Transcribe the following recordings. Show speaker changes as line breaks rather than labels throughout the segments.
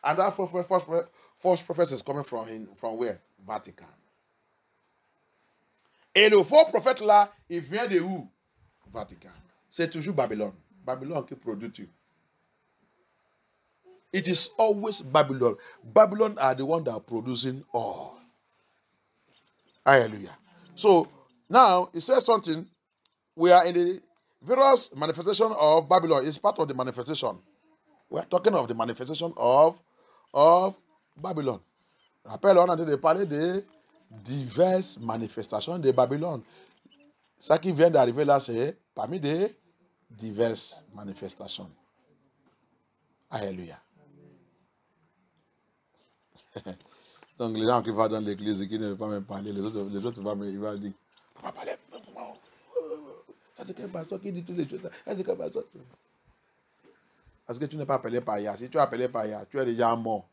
And that false prophet is coming from where? Vatican. Et le faux prophète là, il vient de où? Vatican. C'est toujours Babylone. Babylone qui produit tout. It is always Babylon. Babylon are the one that are producing all. Hallelujah. So, now, it says something. We are in the various manifestation of Babylon. It's part of the manifestation. We are talking of the manifestation of Babylon. Rappelle, on a dit de parler de diverses manifestations de Babylone. Ça qui vient d'arriver là, c'est parmi des diverses manifestations. Alléluia. Donc les gens qui vont dans l'église et qui ne veulent pas même parler, les autres ils vont dire, on va parler. Est-ce qu'un pasteur qui dit toutes les choses? Est-ce qu'un pasteur? Parce que tu n'es pas appelé par Yah. Si tu es appelé par Yah, tu es déjà mort.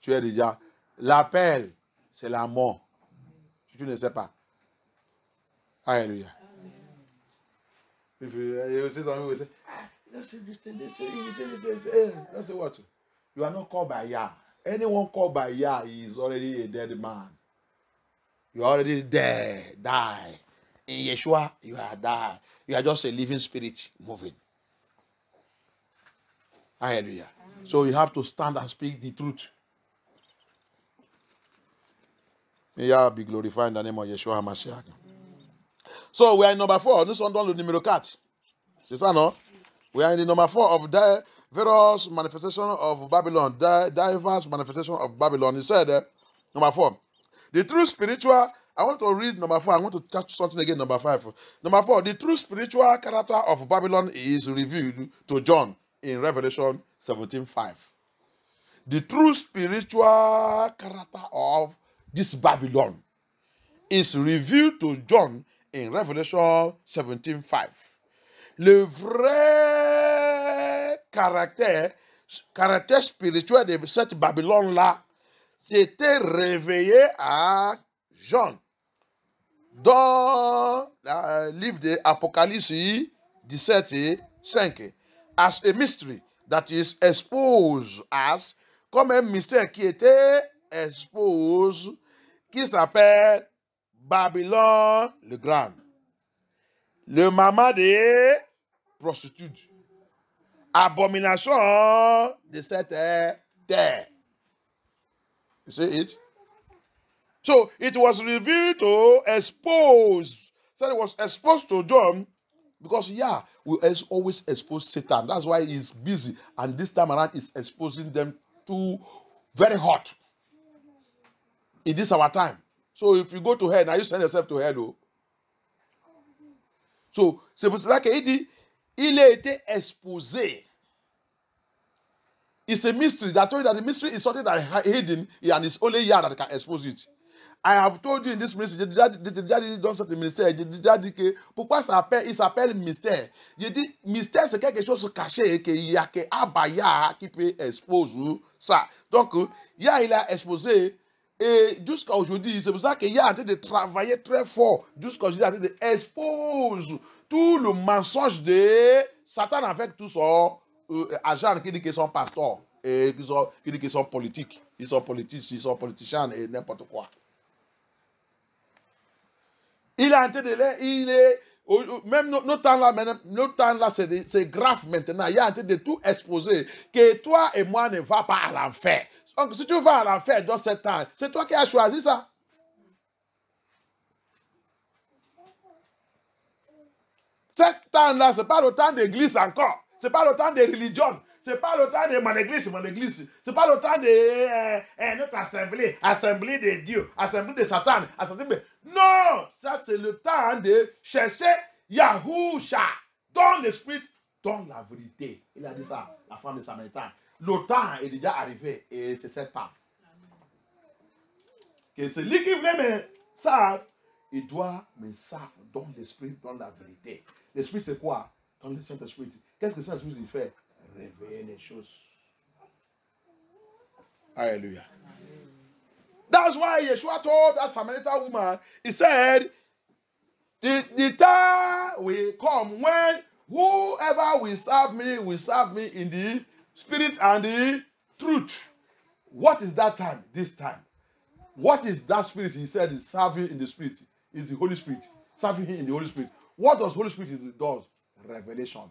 Tu es déjà... L'appel, c'est la mort. Si tu ne sais pas. Alléluia. You say something, we say, that's what? You are not called by Yah. Anyone called by Yah is already a dead man. You are already dead, die. In Yeshua, you are died. You are just a living spirit moving. Hallelujah. So you have to stand and speak the truth. May Yah be glorified in the name of Yeshua HaMashiach. So we are in number 4. Nous sommes dans le numéro 4. C'est ça, non? We are in the number 4 of the various manifestations of Babylon. Diverse manifestations of Babylon. He said, number 4. The true spiritual... I want to read number 4. I want to touch something again, number 5. Number 4. The true spiritual character of Babylon is revealed to John in Revelation 17:5. The true spiritual character of this Babylon is revealed to John in Revelation 17:5. Le vrai caractère spirituel de cette Babylone-là s'était réveillé à Jean dans le livre de Apocalypse 17:5 as a mystery that is exposed as, comme un mystère qui était exposé, qui s'appelle Babylone le Grand, le maman des prostituées, abomination de cette terre. You see it? So it was revealed to expose. So it was exposed to John because Yah will always expose Satan. That's why he's busy. And this time around, he's exposing them to very hot. In this our time. So if you go to hell, now you send yourself to hell. Oh. So c'est pour cela qu'il dit, il a été exposé. It's a mystery. That told you that the mystery is something that is hidden and it's only Yah that can expose it. I have told you in this ministry, j'ai déjà dit dans cette ministère, j'ai déjà dit que pourquoi il s'appelle mystère. J'ai dit mystère c'est quelque chose caché et qu'il y a que Abaya qui peut exposer ça. Donc Yah il a exposé et jusqu'à aujourd'hui, c'est pour ça qu'il y a en train de travailler très fort jusqu'à aujourd'hui, en train d'exposer tout le mensonge de Satan avec tout son agent qui dit qu'ils sont pasteurs et qui dit qu'ils sont politiques. Ils sont politiciens et n'importe quoi. Il est en train de même nos temps là, c'est grave maintenant. Il est en train de tout exposer. Que toi et moi ne va pas à l'enfer. Donc, si tu vas à l'enfer dans ce temps, c'est toi qui as choisi ça. Ce temps-là, ce n'est pas le temps d'église encore. Ce n'est pas le temps de religion. Ce n'est pas le temps de mon église. Ce n'est pas le temps de notre assemblée de Dieu, assemblée de Satan. Non, ça c'est le temps de chercher Yahusha dans l'esprit, dans la vérité. Il a dit ça, la femme de Samaritain. Le temps est déjà arrivé et c'est ce temps. Que celui qui veut me savent, il doit me savent dans l'esprit, dans la vérité. L'esprit c'est quoi? Dans le Saint-Esprit. Qu'est-ce que le Saint-Esprit il fait? Réveiller les choses. Alléluia. That's why Yeshua told that Samaritan woman, he said, the time will come when whoever will serve me in the spirit and the truth. What is that time? This time. What is that spirit? He said is serving in the spirit. Is the Holy Spirit. Serving him in the Holy Spirit. What does Holy Spirit do? Revelation.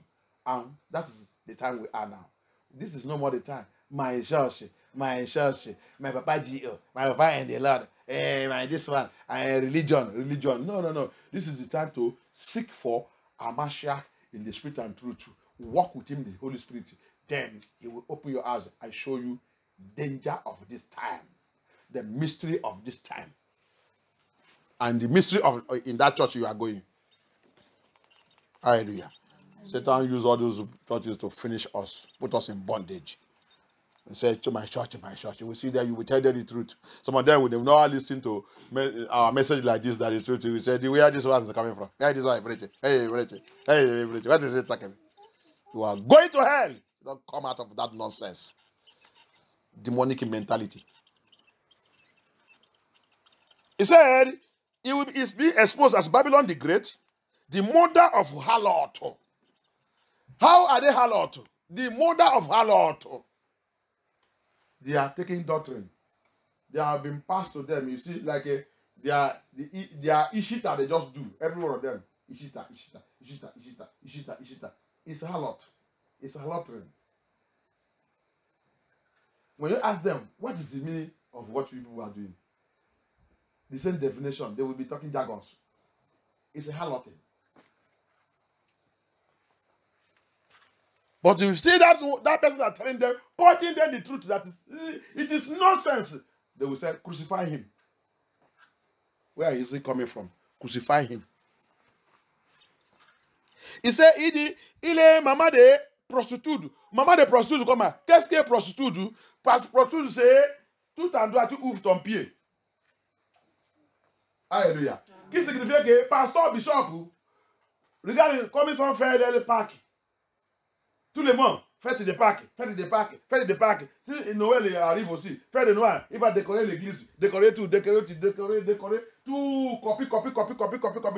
And that is the time we are now. This is no more the time. My church, my Papa G.O., my Papa and the Lord, my this one, religion. No. This is the time to seek for a Mashiach in the spirit and truth. Walk with him, the Holy Spirit. Then he will open your eyes and show you danger of this time, the mystery of this time, and the mystery of in that church you are going. Hallelujah. Satan used all those churches to finish us, put us in bondage. And say, to my church. You will see that you will tell them the truth. Some of them will not listen to our message like this, that the truth. You will say, where this one is coming from? Where this one is Hey, what is it talking? You are going to hell. Don't come out of that nonsense. Demonic mentality. He said, he will be exposed as Babylon the Great, the mother of harlot. How are they harlot? The mother of harlot. They are taking doctrine. They have been passed to them. You see, like they are Ishita, they just do. Every one of them. Ishita. It's harlot. It's harlotry. When you ask them, what is the meaning of what people are doing? The same definition. They will be talking jargons. It's a harlotry. But you see that person that telling them, pointing them the truth, that it is nonsense. They will say, crucify him. Where is he coming from? Crucify him. Il said, il est maman de prostitute. Maman de prostitute, comment? Qu'est-ce que prostitute? Parce que prostitute, c'est tout endroit, tu ouvres ton pied. Alléluia. Qui signifie que pasteur, bishop, regardez comme ils sont faits dans le parc. Tous les mois, faites des Pâques. Si Noël arrive aussi, faites de Noël, il va décorer l'église, décorer tout, tout, copie,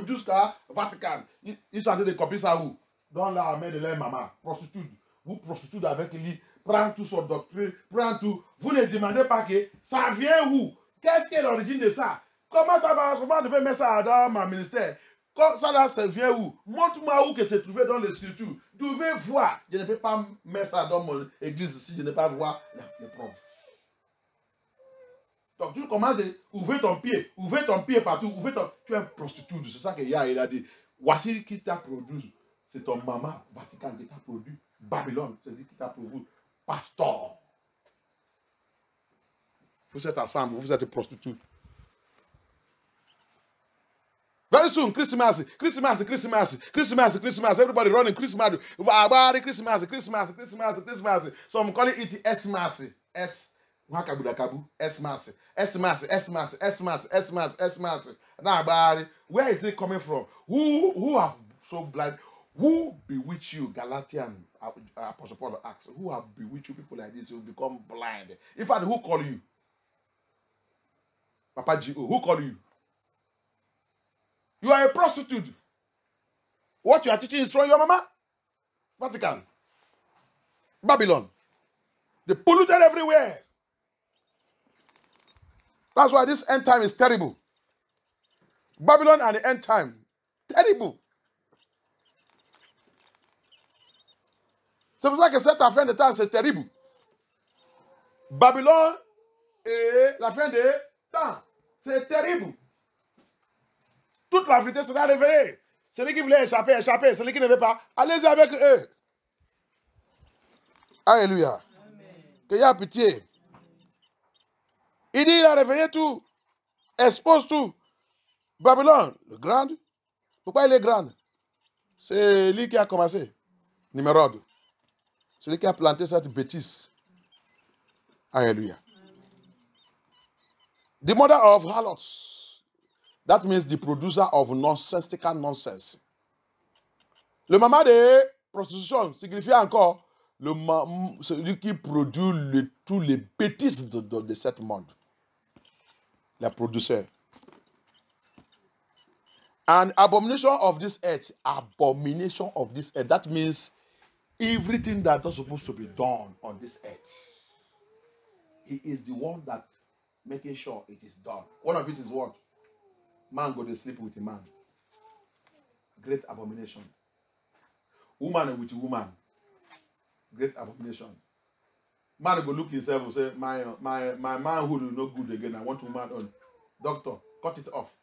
jusqu'à Vatican. Ils sont en train de copier ça où? Dans la main de leur maman, prostitute. Vous prostituez avec lui, prends tout son doctrine, prends tout. Vous ne demandez pas que ça vient où? Qu'est-ce qui est l'origine de ça? Comment ça va? Comment je vais mettre ça dans mon ministère? Quand ça là, ça vient où? Montre-moi où que c'est trouvé dans les Scritures. Vous devez voir. Je ne peux pas mettre ça dans mon église si je ne peux pas voir les preuves. Donc tu commences à ouvrir ton pied partout, tu es un prostitute. C'est ça que Yah il a dit. Voici qui t'a produit. C'est ton maman, Vatican, qui t'a produit. Babylone, c'est lui qui t'a produit. Pasteur. Vous êtes ensemble, vous êtes prostitute. Very soon, Christmas. Everybody running Christmas. Christmas. So I'm calling it S-Mass. S-Mass. Now, where is it coming from? Who have so blind? Who bewitch you? Galatian Apostle Paul asks. Who have bewitched you? People like this, you will become blind. In fact, who call you? Papa G.O. Who call you? You are a prostitute. What you are teaching is from your mama. Vatican. Babylon. They polluted everywhere. That's why this end time is terrible. Babylon and the end time. Terrible. C'est pour ça que cette fin de temps, c'est terrible. Babylone et la fin de temps, c'est terrible. Toute la vérité sera révélée. Celui qui voulait échapper. Celui qui ne veut pas, allez-y avec eux. Alléluia. Qu'il y a pitié. Il dit, il a réveillé tout. Expose tout. Babylone, le grand. Pourquoi il est grand? C'est lui qui a commencé. Nimrod. C'est lui qui a planté cette bêtise. Alléluia. The mother of harlots. That means the producer of nonsensical nonsense. Le maman de prostitution signifie encore celui qui produit tous les bêtises de ce monde. Le producteur. And abomination of this earth. Abomination of this earth. That means everything that is supposed to be done on this earth. He is the one that making sure it is done. One of it is what? Man go to sleep with a man. Great abomination. Woman with a woman. Great abomination. Man go look himself and say, my manhood is not good again. I want woman on. Doctor, cut it off.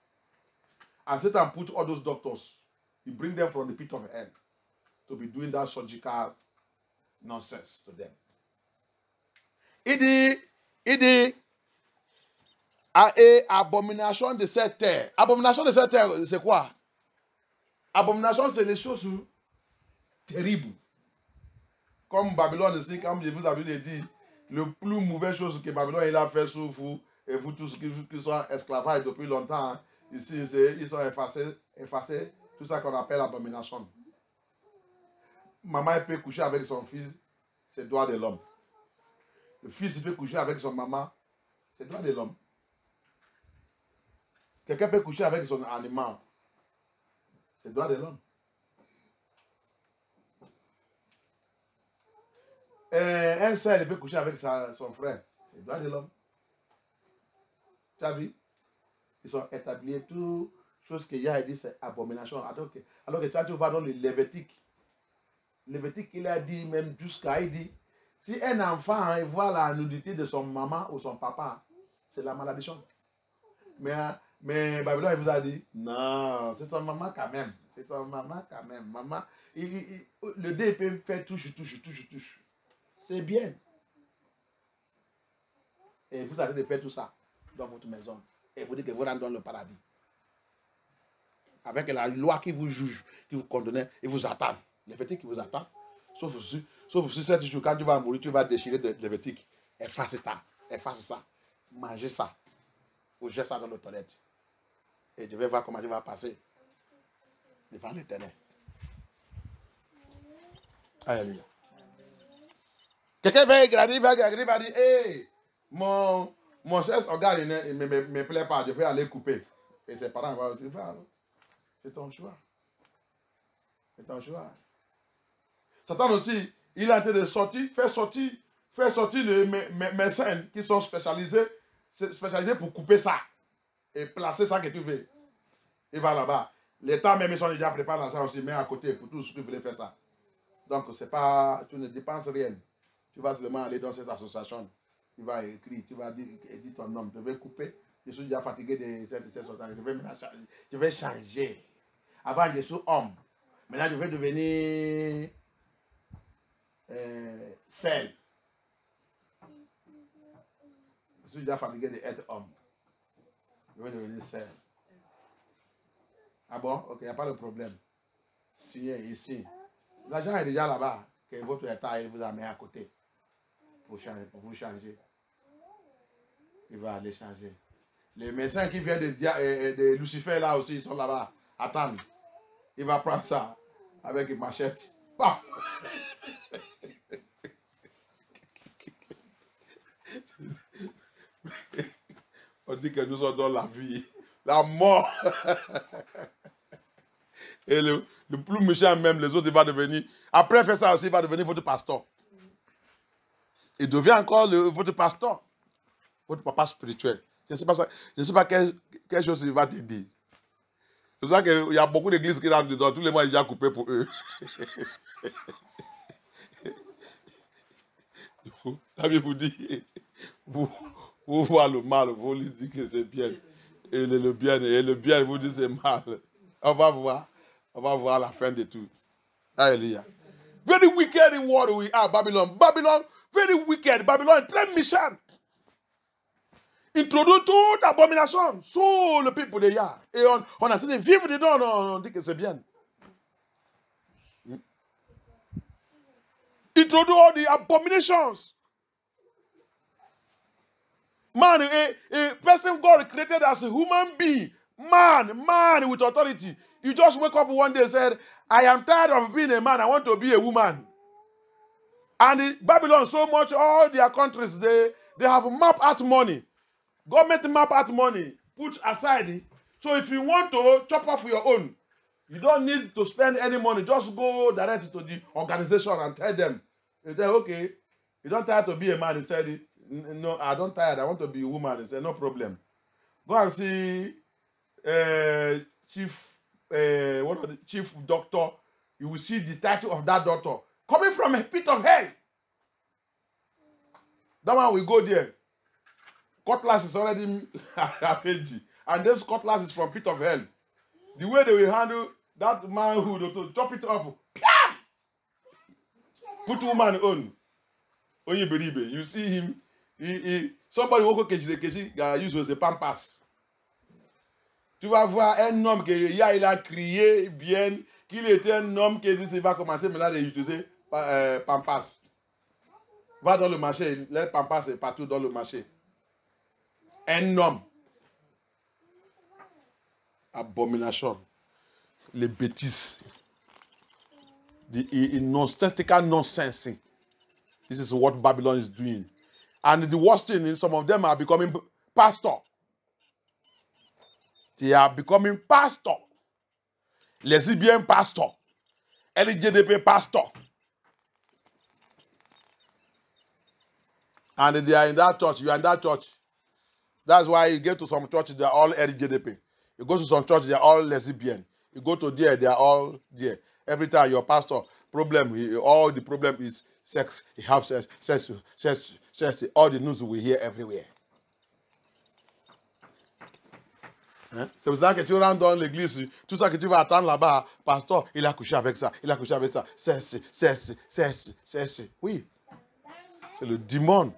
And Satan put all those doctors, he bring them from the pit of hell to be doing that surgical nonsense to them. Il dit, abomination de cette terre. Abomination de cette terre, c'est quoi? Abomination, c'est les choses terribles. Comme Babylone ici, comme je vous avais dit, le plus mauvaise chose que Babylone il a fait sur vous, et vous tous qui sont esclavages depuis longtemps, ici, ils sont effacés, tout ça qu'on appelle abomination. Maman peut coucher avec son fils, c'est le droit de l'homme. Le fils peut coucher avec son maman, c'est le droit de l'homme. Quelqu'un peut coucher avec son animal, c'est le droit de l'homme. Un seul peut coucher avec son frère, c'est le droit de l'homme. Tu as vu? Ils sont établis, tout chose qu'il y a dit, c'est abomination. Alors que tu vas dans le Lévitique. Lévitique, il a dit même jusqu'à, il dit, si un enfant voit la nudité de son maman ou son papa, c'est la malédiction. Mais Babylone, il vous a dit, non, c'est son maman quand même. C'est son maman quand même. Maman, le dé peut faire touche. C'est bien. Et vous allez faire tout ça dans votre maison. Et vous dites que vous rentrez dans le paradis. Avec la loi qui vous juge, qui vous condamne, et vous attend. Les petits qui vous attendent. Sauf si cette jour, quand tu vas mourir, tu vas déchirer les petits. Efface ça. Mangez ça. Ou jette ça dans les toilettes. Et je vais voir comment tu vas passer devant l'Éternel. Alléluia. Quelqu'un va dire, hey, mon sexe organe ne me plaît pas, je vais aller couper. Et ses parents vont dire, c'est ton choix. C'est ton choix. Satan aussi, il est en train de faire sortir les médecins qui sont spécialisés pour couper ça et placer ça que tu veux. Il va là-bas. Les temps même, ils sont déjà préparés dans ça aussi, mais à côté pour tous ceux qui veulent faire ça. Donc, c'est pas, tu ne dépenses rien. Tu vas seulement aller dans cette association. Tu vas écrire, tu vas dire ton nom, je vais couper. Je suis déjà fatigué de cette association. Je vais changer. Avant, je suis homme. Maintenant, je vais devenir sel. Je suis déjà fatigué d'être homme. Je vais devenir sel. Ah bon? Ok, il n'y a pas de problème. Signez ici. L'argent est déjà là-bas. Que votre état, il vous a mis à côté. Pour vous changer. Il va aller changer. Les médecins qui viennent de Lucifer là aussi, ils sont là-bas. Attendez. Il va prendre ça avec une machette. On dit que nous sommes dans la vie. La mort. Et le plus méchant même, les autres, il va devenir. Après faire ça aussi, il va devenir votre pasteur. Il devient encore votre pasteur. Votre papa spirituel. Je ne sais pas quelle chose il va te dire. C'est pour ça qu'il y a beaucoup d'églises qui rentrent dedans. Tous les mois, il est déjà coupé pour eux. La Bible vous dit, vous voyez le mal, vous lui dites que c'est bien. Et le bien, vous dit c'est mal. On va voir la fin de tout. Alléluia. Very wicked in what we are, Babylon. Babylon, very wicked. Babylon, très méchant. Introduit toute abomination sur le peuple de Yah. Et on a fait de vivre dedans, on dit que c'est bien. Introduit all the abominations. Man, a person God created as a human being. Man with authority. You just wake up one day and said, I am tired of being a man, I want to be a woman. And Babylon, so much, all their countries, they have map out money. Government map out money, put aside. So if you want to chop off your own, you don't need to spend any money. Just go direct to the organization and tell them. You say, okay, you don't try to be a man. He said, No, I don't tired. I want to be a woman. He said, no problem. Go and see chief doctor. You will see the title of that doctor coming from a pit of hell. That one will go there. Cutlass is already arranged, and this cutlass is from pit of hell. The way they will handle that manhood to chop it off, put woman on. You see him. Somebody who use as a pampas. Tu vas voir un homme qui il a crié bien qu'il était un homme qui dit qu'il va commencer maintenant à utiliser pampas. Va dans le marché, les pampas c'est partout dans le marché. Un homme. Abomination. Les bêtises. The nonsensical nonsense. This is what Babylon is doing. And the worst thing is some of them are becoming pastor. They are becoming pastor. Lesbian pastor. LGDP pastor. And they are in that church. You are in that church. That's why you get to some churches, they are all LGDP. You go to some churches, they are all lesbian. You go to there, they are all there. Every time your pastor, all the problem is sex. He has sex. All the news we hear everywhere. C'est pour ça que tu rentres dans l'église, tout ça que tu vas attendre là-bas, pasteur, il a couché avec ça, il a couché avec ça. C'est. Oui. C'est le démon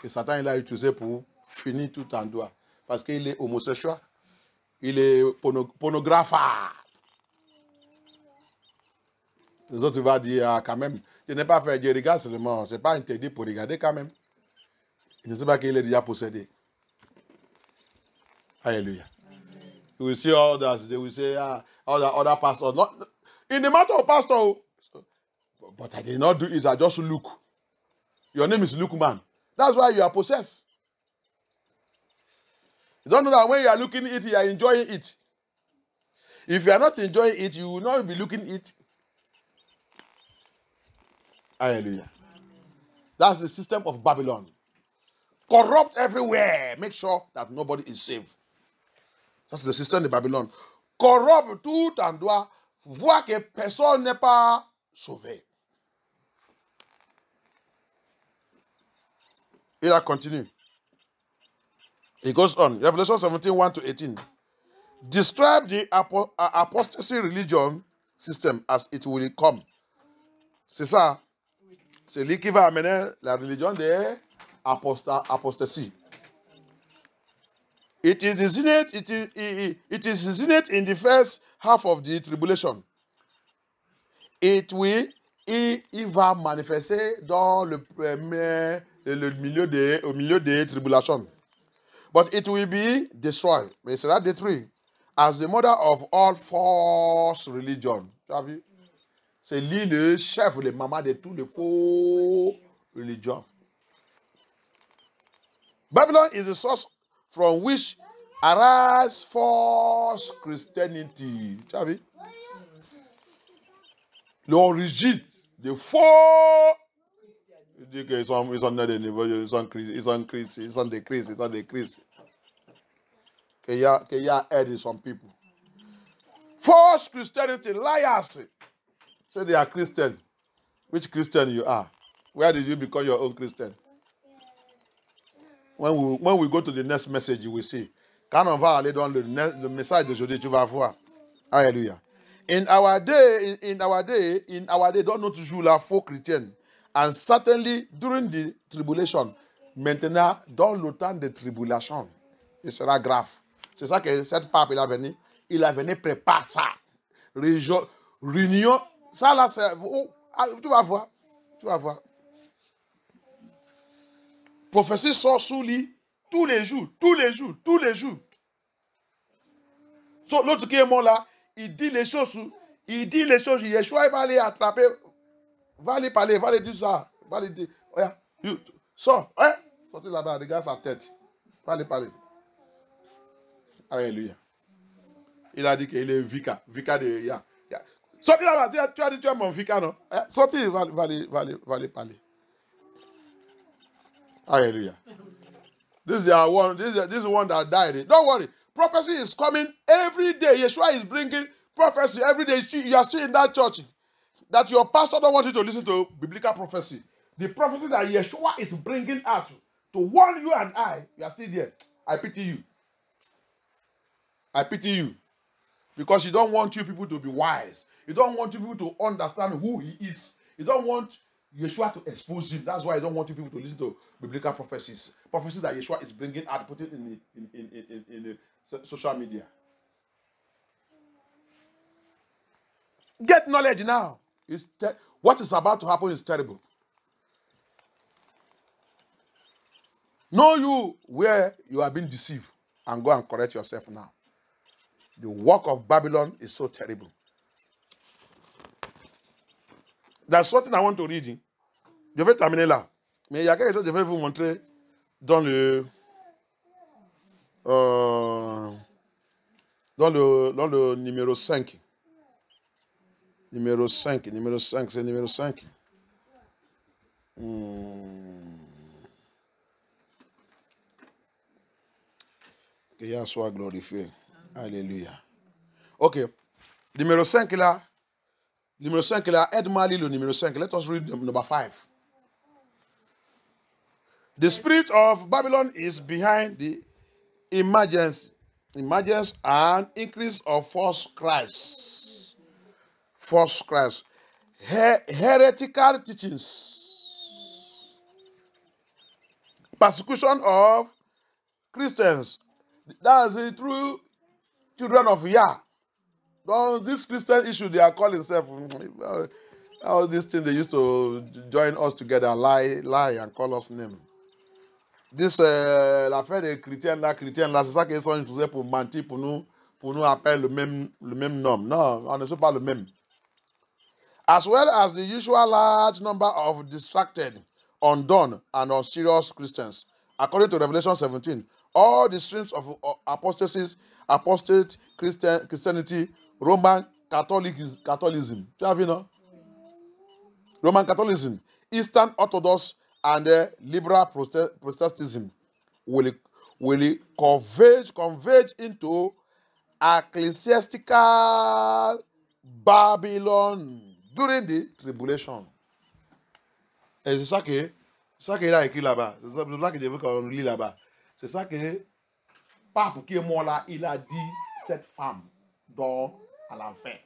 que Satan il a utilisé pour finir tout en doigt. Parce qu'il est homosexuel. Il est pornographe. Les autres vont dire, ah, quand même, je n'ai pas fait Dieu, regarde seulement, ce n'est pas interdit pour regarder quand même. Il ne sait pas qu'il est déjà possédé. Alléluia. You will see all that, they will say, all the other pastors. Not, in the matter of pastor, but I did not do it, I just look. Your name is Luke Man. That's why you are possessed. You don't know that when you are looking at it, you are enjoying it. If you are not enjoying it, you will not be looking at it. Hallelujah. That's the system of Babylon. Corrupt everywhere. Make sure that nobody is saved. That's the system de Babylone. Corrompt tout endroit, voir que personne n'est pas sauvé. Il a continué. It goes on. Revelation 17, 1 to 18. Describe the apostasy religion system as it will come. C'est ça. C'est lui qui va amener la religion de apostasy. It is designated in the first half of the tribulation. Il va manifester dans au milieu des tribulations. But it will be destroyed. Mais il sera détruit as the mother of all false religion. Tu as vu? C'est lui le chef, le maman de tous les faux religions. Babylon is the source from which arise false Christianity. Tu as vu? L'origine de faux. Ils disent qu'ils sont des niveaux, ils sont des Christ. Qu'il y a aide some people. False Christianity, liars. Say they are Christian. Which Christian you are? Where did you become your own Christian? When we go to the next message, you will see. Quand on va aller dans le message d'aujourd'hui, tu vas voir. Alléluia. In our day, dans notre jour, la faux chrétienne, and certainly during the tribulation, maintenant, dans le temps de tribulation, il sera grave. C'est ça que cette pape, il a venu préparer ça. Réunion, ça là, c'est... tu vas voir. Prophétie sort sous lui tous les jours. So, l'autre qui est mort là, il dit les choses. Yeshua, il va aller attraper, va aller parler, va aller dire ça. Va aller dire, sors, sortez là-bas, regarde sa tête. Va aller parler. Alléluia. Il a dit qu'il est vica de ya. Sortez là-bas, tu as dit tu es mon vica, non? Sortez, va aller parler. Hallelujah. This is our one. This is the one that died. Don't worry. Prophecy is coming every day. Yeshua is bringing prophecy every day. You are still in that church. That your pastor don't want you to listen to biblical prophecy. The prophecy that Yeshua is bringing out to warn you and I, you are still there. I pity you. I pity you. Because you don't want you people to be wise. You don't want you people to understand who he is. You don't want Yeshua to expose him. That's why I don't want you people to listen to biblical prophecies. Prophecies that Yeshua is bringing out, putting in the social media. Get knowledge now. What is about to happen is terrible. Know you where you are being deceived and go and correct yourself now. The work of Babylon is so terrible. There's something I want to read. Je vais terminer là. Mais il y a quelque chose que je vais vous montrer dans le numéro 5. Numéro 5, c'est numéro 5. Que Yahweh soit glorifié. Alléluia. Ok. Numéro 5 là. Numéro 5 là. Aide-moi à lire le numéro 5. Let us read number 5. The spirit of Babylon is behind the emergence and increase of false Christ. False Christ. Heretical teachings. Persecution of Christians. That's the true children of Yah. This Christian issue they are calling themselves. All these things they used to join us together and lie and call us name. This l'affaire des chrétiens là, c'est ça qu'ils sont utilisés pour mentir, pour nous appeler le même nom. Non, on ne sait pas le même. As well as the usual large number of distracted, undone, and unserious Christians. According to Revelation 17, all the streams of apostasy, apostate Christianity, Roman Catholicism. Do you have, Roman Catholicism, Eastern Orthodox, and liberal Protestantism will converge into ecclesiastical Babylon during the tribulation. Et c'est ça qu'il a écrit là-bas. C'est ça que j'ai vu qu'on lit là-bas. C'est ça que Pape qui est mort là, il a dit cette femme dort à l'enfer.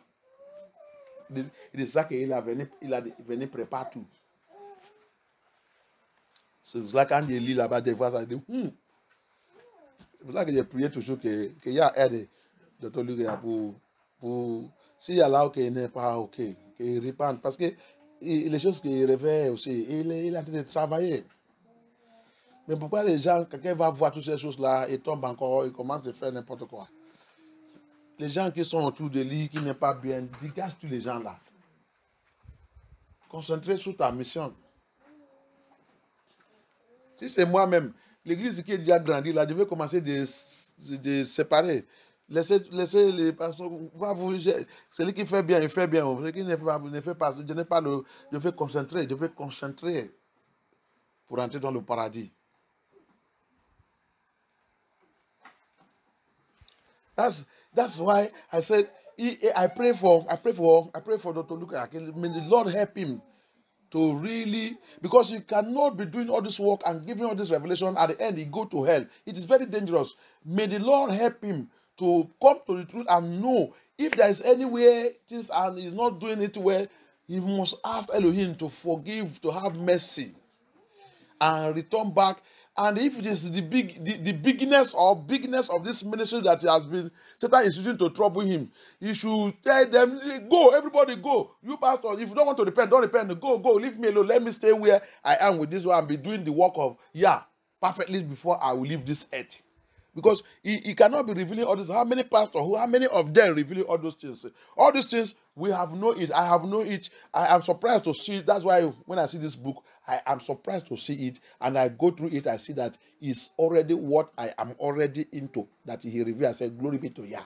C'est ça qu'il a venu préparer tout. C'est pour ça que quand je lis là-bas, des fois, ça dit, C'est pour ça que j'ai prié toujours qu'il y a aide de tout le pour s'il y a là qui n'est pas OK, qu'il répande. Parce que les choses qu'il révèle aussi, il a de travailler. Mais pourquoi les gens, quelqu'un va voir toutes ces choses-là et tombe encore, il commence à faire n'importe quoi. Les gens qui sont autour de lui, qui n'est pas bien, dégage tous les gens là. Concentrez sur ta mission. Si c'est moi-même, l'église qui est déjà grandi là, je vais commencer de séparer. Laissez les pasteurs, celui qui fait bien, il fait bien. Celui qui ne fait pas, je n'ai pas le. Je vais concentrer pour entrer dans le paradis. That's why I said I pray for Dr. Luka. May the Lord help him to really, because you cannot be doing all this work and giving all this revelation at the end he go to hell. It is very dangerous. May the Lord help him to come to the truth and know if there is any way things and he's not doing it well, he must ask Elohim to forgive, to have mercy, and return back. And if it is the bigness of this ministry that has been Satan is using to trouble him, he should tell them, go, everybody go. You pastors, if you don't want to repent, don't repent. Go, leave me alone. Let me stay where I am with this one and be doing the work of perfectly before I will leave this earth. Because he cannot be revealing all this. How many pastors, how many of them revealing all those things? All these things, we have known it. I have known it. I am surprised to see it. That's why when I see this book, I am surprised to see it. And I go through it, I see that it's already what I am already into. That he revealed. I said, glory be to Yah.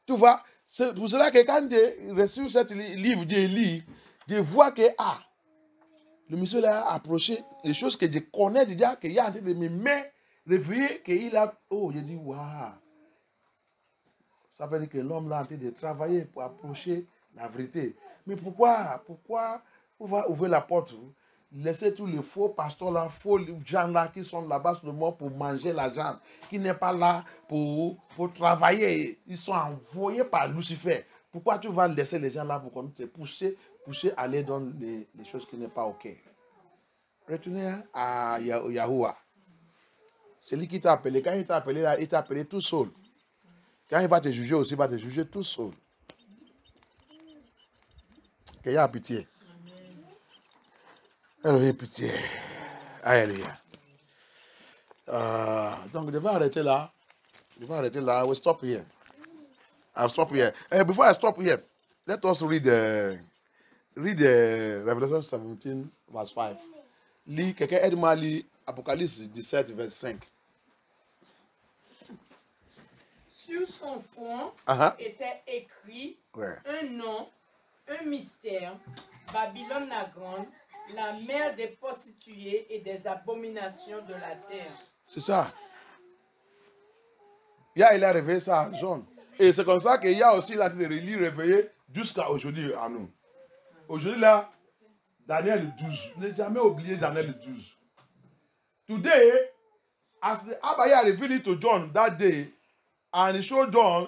Tu vois, c'est pour cela que quand je reçois cette livre, je lis, je vois que, Le monsieur l'a approché, les choses que je connais déjà, qu'il y a en train de me mettre, réveiller, qu'il a... Oh, j'ai dit, waouh. Ça veut dire que l'homme là en train de travailler pour approcher la vérité. Mais pourquoi on va ouvrir la porte, laisser tous les faux pasteurs là, faux gens là qui sont là-bas sur le monde pour manger l'argent, qui n'est pas là pour travailler. Ils sont envoyés par Lucifer. Pourquoi tu vas laisser les gens là pour qu'on te pousser à aller dans les choses qui n'est pas OK? Retournez à Yahoua. C'est lui qui t'a appelé. Quand il t'a appelé là, il t'a appelé tout seul. Quand il va te juger aussi, il va te juger tout seul. Qu'il y a pitié. Alléluia, pitié. Alléluia. Donc, je vais arrêter là. I will stop here. I'll stop here. Before I stop here, let us read Revelation 17, verse 5. Lis, quelqu'un aide-moi à lire Apocalypse 17, verse 5.
Sur son front était écrit un nom, un mystère, Babylone la grande, la mère des prostituées et des abominations de la terre.
C'est ça. Il a réveillé ça à John. Et c'est comme ça qu'il y a aussi la réveillé jusqu'à aujourd'hui à nous. Aujourd'hui là, Daniel 12. Ne jamais oublier Daniel 12. Today, as the Abaya revealed it to John that day, and he showed John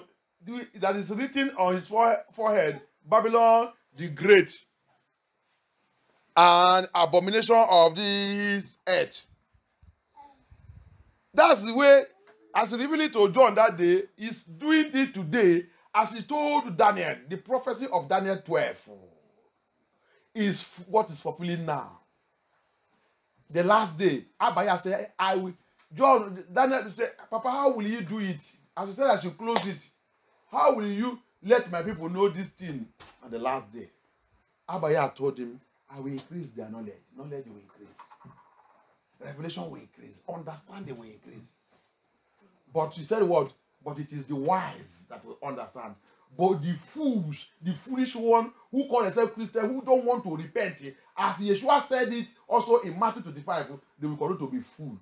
that is written on his forehead, Babylon the Great, an abomination of this earth. That's the way, as he revealed it to John that day, he's doing it today, as he told Daniel. The prophecy of Daniel 12 is what is fulfilling now. The last day, Abaya said, I will. Daniel said, Papa, how will you do it? As you said, I should close it. How will you let my people know this thing on the last day? Abaya told him, I will increase their knowledge. Knowledge will increase. Revelation will increase. Understanding will increase. But he said what? But it is the wise that will understand. But the fools, the foolish one who call themselves Christian, who don't want to repent, as Yeshua said it also in Matthew 25, they will continue to be fool.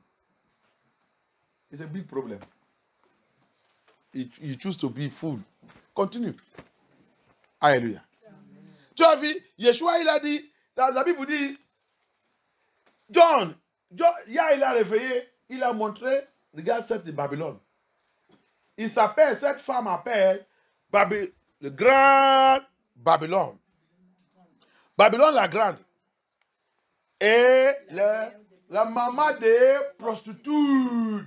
It's a big problem. You choose to be fool. Continue. Alléluia. Tu as vu, Yeshua il a dit, la Bible dit, John, il a réveillé, il a montré, regarde cette Babylone. Il s'appelle, cette femme appelle le grand Babylone. Babylone la grande. Et la maman des prostituées.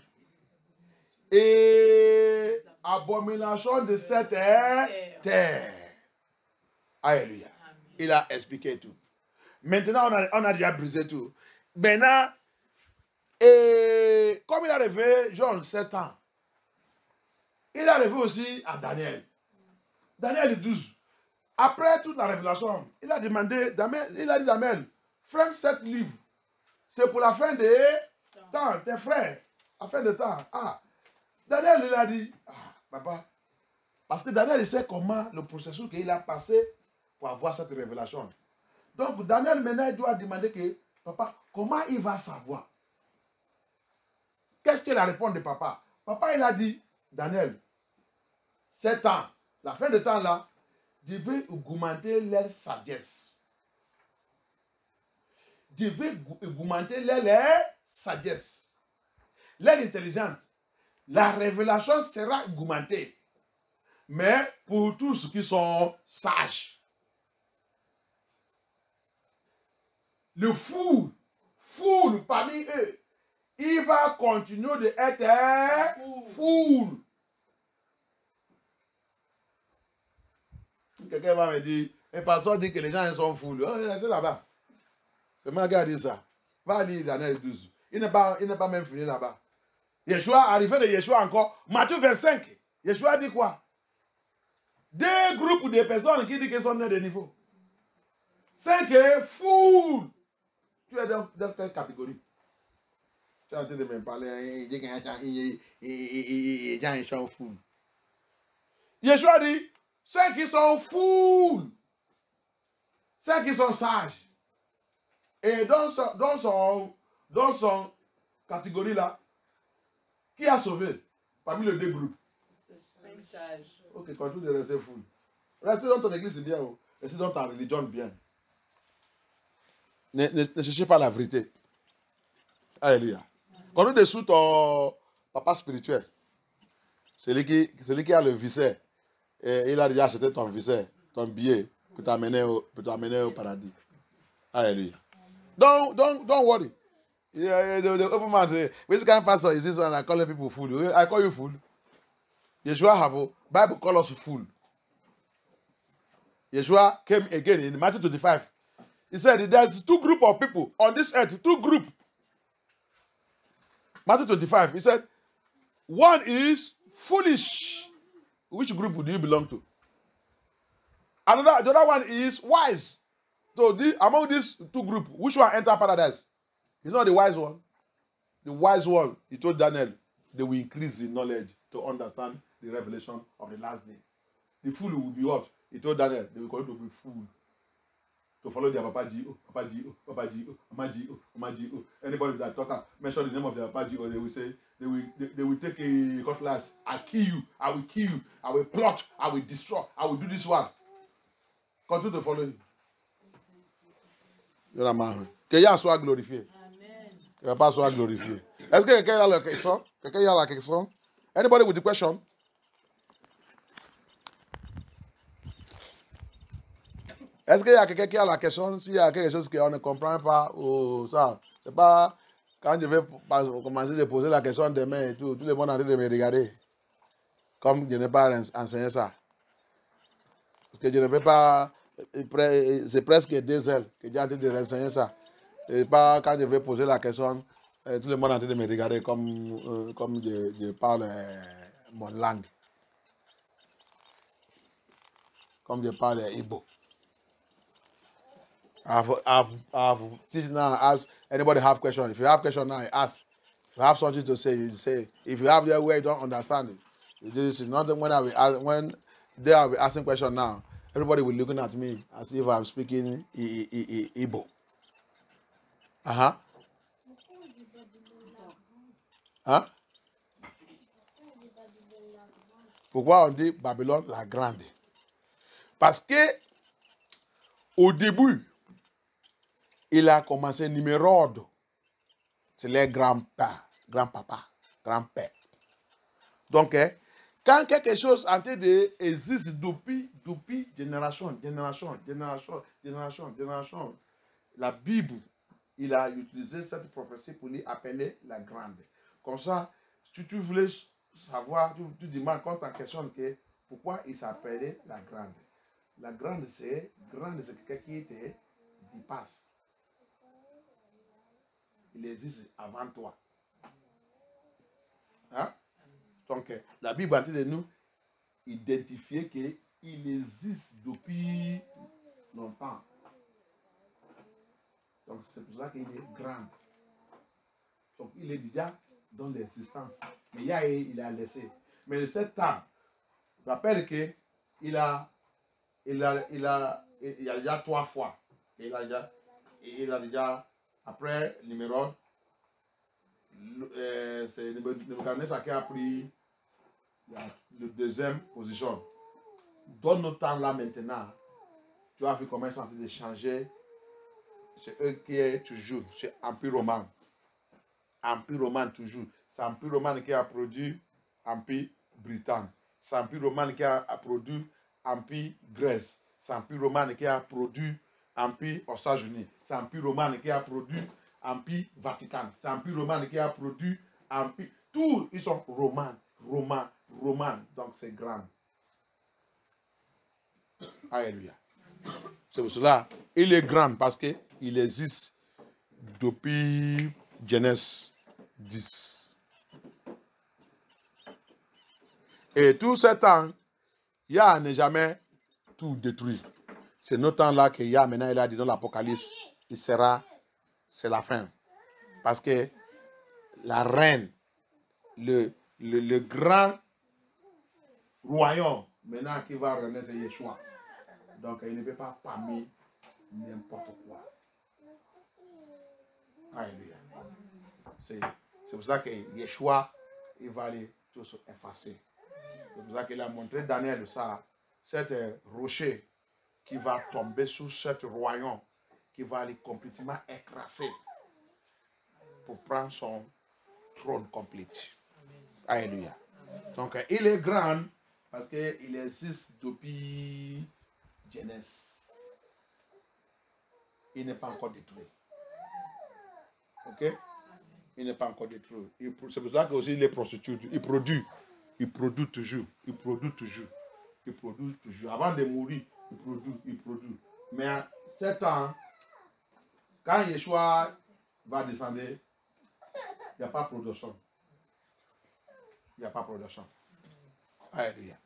Et abomination de cette terre. Alléluia. Il a expliqué tout. Maintenant, on a déjà brisé tout. Maintenant, et comme il a rêvé, Jean, 7 ans, il a rêvé aussi à Daniel. Daniel 12. Après toute la révélation, il a demandé, il a dit Daniel, frère, 7 livres, c'est pour la fin des temps, tes frères, la fin des temps. Ah, Daniel, il a dit, papa, parce que Daniel, il sait comment le processus qu'il a passé pour avoir cette révélation. Donc, Daniel, maintenant, il doit demander que, papa, comment il va savoir? Qu'est-ce que la réponse de papa? Papa, il a dit, Daniel, 7 ans, la fin de temps là, je vais augmenter leur sagesse. Je vais augmenter leur sagesse. Leur intelligence. La révélation sera augmentée. Mais pour tous ceux qui sont sages. Le fou parmi eux, il va continuer d'être fou. Quelqu'un va me dire, le pasteur dit que les gens ils sont fous. Oh, c'est là-bas. C'est moi qui a dit ça. Va lire Daniel 12. Il n'est pas même fini là-bas. Yeshua, arrivé de Yeshua encore, Matthieu 25. Yeshua dit quoi? Deux groupes de personnes qui disent qu'ils sont nés de niveau. 5 fous. Tu es dans quelle catégorie? Tu es en train de me parler, il dit qu'ils sont fous. Yeshua dit, 5 qui sont fous, 5 qui sont sages. Et dans son catégorie là, qui a sauvé parmi les deux groupes?
5 sages.
Ok, quand tout est resté fou. Restez dans ton église bien, restez dans ta religion bien. Ne cherchez pas la vérité. Alléluia. Quand nous dessous ton papa spirituel, c'est lui qui a le viseur. Et il a déjà acheté ton viseur, ton billet, pour t'amener au paradis. Alléluia. Don't worry. The open man say, which kind of pastor is this one? I call people fool. I call you fool. Yeshua have a Bible call us fool. Yeshua came again in Matthew 25. He said there's two groups of people on this earth, two groups. Matthew 25, he said, one is foolish. Which group do you belong to? The other one is wise. So among these two groups, which one enter paradise? He's not the wise one. The wise one, he told Daniel, they will increase in knowledge to understand the revelation of the last day. The fool will be what? He told Daniel, they will continue to be fool. To follow their Papa G, Papa G, Papa G, Mama G, Mama G. Anybody that mention the name of their Papa G, or they will say, they will take a cutlass. I kill you, I will kill you, I will plot, I will destroy, I will do this one. Continue to follow him. Que Yah soit glorifié. Que Papa soit glorifié. Est-ce que quelqu'un a la question? Quelqu'un a la question? Anybody with the question? Est-ce qu'il y a quelqu'un qui a la question? S'il y a quelque chose qu'on ne comprend pas, ou ça, c'est pas quand je vais commencer à poser la question demain et tout le monde est en train de me regarder. Comme je n'ai pas enseigné ça. Parce que je ne vais pas, c'est presque 2 heures que j'ai en train de renseigner ça. Et pas quand je vais poser la question, tout le monde est en train de me regarder comme je parle mon langue. Comme je parle Igbo. I've teach now. Ask anybody have question. If you have question now, ask. If you have something to say, you say. If you have the way you don't understand it, this is not when they are asking question now. Everybody will looking at me as if I'm speaking Igbo. Pourquoi on dit Babylone la grande? Parce que au début, il a commencé numéro 2. C'est les grands-pères, grand-papa, grand-père. Donc, quand quelque chose en train d'exister depuis génération, la Bible, il a utilisé cette prophétie pour lui appeler la grande. Comme ça, si tu voulais savoir, tu demandes quand tu question que pourquoi il s'appelait la grande. La grande, c'est quelqu'un qui était qui passe. Il existe avant toi. Hein? Donc, la Bible a dit de nous identifier qu'il existe depuis longtemps. Donc, c'est pour ça qu'il est grand. Donc, il est déjà dans l'existence. Mais il a laissé. Mais de ce temps, je rappelle qu'il a déjà 3 fois. Il a déjà après numéro, c'est Nebuchadnezzar qui a pris la deuxième position. Dans nos temps là maintenant, tu as vu comment ils sont en train de changer. C'est eux qui est toujours, c'est Empire Romain. Empire Romain toujours. C'est Empire Romain qui a produit Empire Britannique. C'est Empire Romain qui a produit Empire Grèce. C'est Empire Romain qui a produit Empire aux États-Unis. C'est Empire Romain qui a produit Empire Vatican. C'est Empire Romain qui a produit Empire. Tous, ils sont romains. Donc c'est grand. Alléluia. C'est pour cela, il est grand parce qu'il existe depuis Genèse 10. Et tout ce temps, Yah n'est jamais tout détruit. C'est notre temps-là que Yah, maintenant, il a dit dans l'Apocalypse, c'est la fin. Parce que la reine, le grand royaume, maintenant qui va renaître, c'est Yeshua. Donc, il ne peut pas parmi n'importe quoi. Alléluia. C'est pour ça que Yeshua, il va aller tout effacer. C'est pour ça qu'il a montré Daniel ça, cet rocher qui va tomber sur cet royaume, qui va aller complètement écraser pour prendre son trône complet. Alléluia. Donc il est grand parce qu'il existe depuis Genèse. Il n'est pas encore détruit. Ok? Il n'est pas encore détruit. C'est pour ça que aussi il est prostitué. Il produit toujours. Il produit toujours. Il produit toujours. Avant de mourir, il produit. Mais à 7 ans, quand Yeshua va descendre, il n'y a pas de production. Il n'y a pas de production. Alléluia.